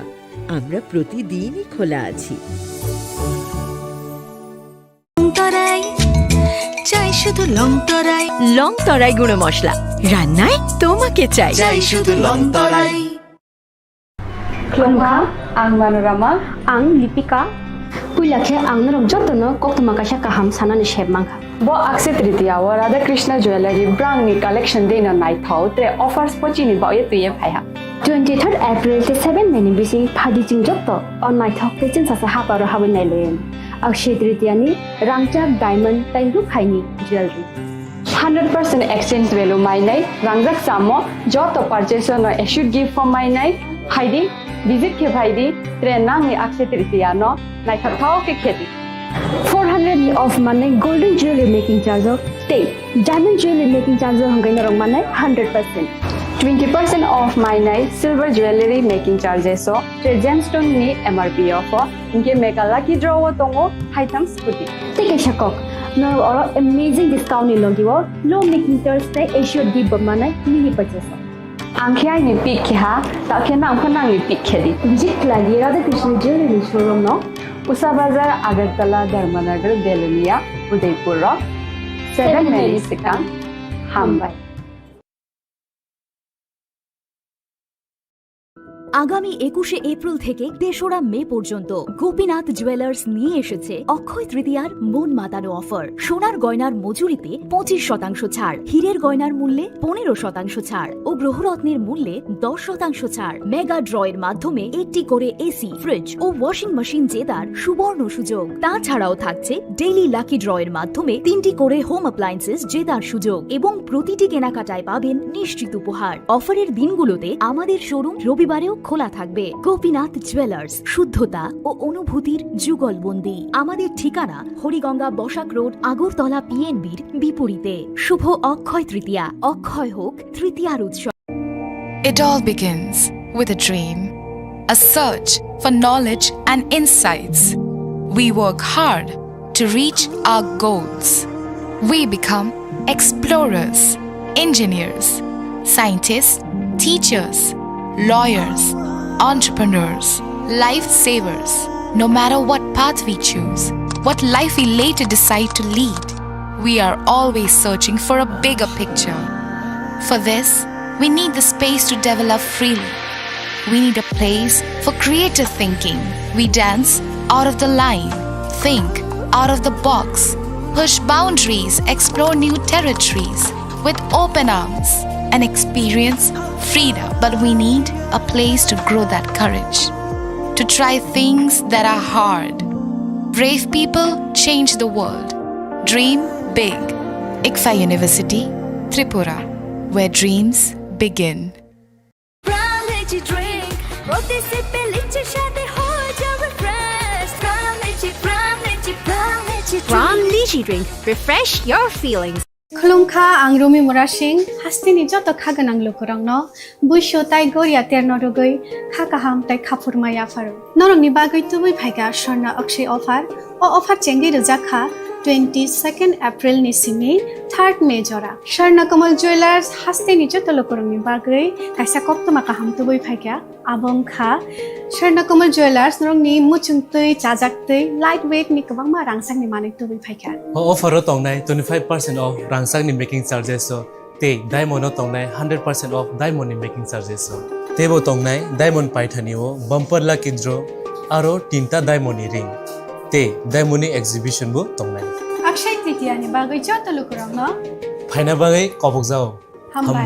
S7: আমরা প্রতিদিনই খোলা আছি।
S18: চাই শুধু লং তরাই গুঁড়ো মশলা, রান্নায় তোমাকে চাই শুধু long Terai.
S23: Klongkha ang Manorama, ang Lipika. Puilakhe ang narok jotono koktoma kaisa kaham sanani shebmangkha.
S4: Bo Akshay Tritiya wa Radha Krishna Jewelry brand ni collection dena nai thau tre offers pochini ba ye tuye phaiha.
S23: 23rd April te 7 meni bisi phadi jing jotto on my talk te chin sasa haparo hawen nai loyen. Akshay Tritiya ni rangchak diamond tairu khaini jewelry.
S4: 100% exchange value mai nai rangjak samo joto purchase no issued gift from mai nai haidi visit ke bhaidi tre nang ni Akshay Tritiya no nai thau ke kheti.
S23: 400 ni off mane golden jewelry making charge of stay. Diamond jewelry making charge of hangai narong mane 100%.
S4: 20% off my night silver jewelry making charges so the gemstone ni MRP offer inke mega lucky draw tongo items scooty.
S23: Take a shakok. No or amazing discount ni logiwo low making Thursday assured give mane mini purchase.
S4: Angkhya ni pick kha ta khena angkhana ni pick khedi.
S23: Visit lagi Radha Krishna jewelry showroom no
S4: Usa Bazar Agartala Dharmanagar Belunia Udaipur Rock 7 Mary Sikang Hambai.
S17: আগামী 21শে April থেকে 3রা মে পর্যন্ত Gopinath jewellers নিয়ে এসেছে অক্ষয় তৃতীয়ার মন মাতানো offer. সোনার গয়নার মজুরিতে 25% ছাড়, হীরের গয়নার মূল্যে 15% ছাড় ও গ্রহরত্নের মূল্যে 10% ছাড়। মেগা ড্রয়ের মাধ্যমে একটি করে এসি, ফ্রিজ ও ওয়াশিং মেশিন জেতার সুবর্ণ সুযোগ। তাছাড়াও থাকছে ডেইলি লাকি ড্রয়ের মাধ্যমে 3টি করে হোম অ্যাপ্লায়েন্সেস জেতার সুযোগ এবং প্রতিটি কেনাকাটায় পাবেন নিশ্চিত উপহার। অফারের দিনগুলোতে আমাদের শোরুম রবিবারেও খোলা থাকবে। গোপীনাথ জুয়েলার্স, শুদ্ধতা ও অনুভূতির যুগলবন্দি। আমাদের ঠিকানা হরিগঙ্গা বসাক রোড, আগরতলা পিএনবির বিপরীতে। শুভ অক্ষয় তৃতীয়া, অক্ষয় হোক তৃতীয়ার উৎসব।
S10: It all begins with a dream, a search for knowledge and insights. We work hard to reach our goals. We become explorers, engineers, scientists, teachers, lawyers, entrepreneurs, lifesavers. No matter what path we choose, what life we later decide to lead, we are always searching for a bigger picture. For this, we need the space to develop freely. We need a place for creative thinking. We dance out of the line, think out of the box, push boundaries, explore new territories with open arms and experience freedom. But we need a place to grow that courage, to try things that are hard. Brave people change the world. Dream big. ICFA University, Tripura, where dreams begin.
S17: Pram Lychee Drink. Refresh your feelings.
S13: Khulungkha ang Rumi Murashing hastini joto khaganang lukurangno buisho tai goria ternodogoi khakaham tai khapurmaya faru norongni bagoi tubui phaiga sorna akshay offer o offer chengi rujakha 22nd April ni simi 3rd May jora Sharna Kamal Jewelers hastini joto lukurangni bagoi kaisa koptoma kaham tubui phaiga abong kha Sharna Kamal Jewelers norongni muchungtui chajaktui lightweight ni kabangma rangsang ni manik tubui phaiga
S5: offer tongnai 25% off rangsang ni making charges so te diamond tongnai 100% off diamond ni making charges so tebo tongnai diamond paithani o bumper lucky draw aro 3ta diamond ni ring te diamond ni exhibition bu tongnai
S13: Akshay Tritiya ni bagoi joto lukurangno
S5: phaina bagai kobok jao
S13: hambai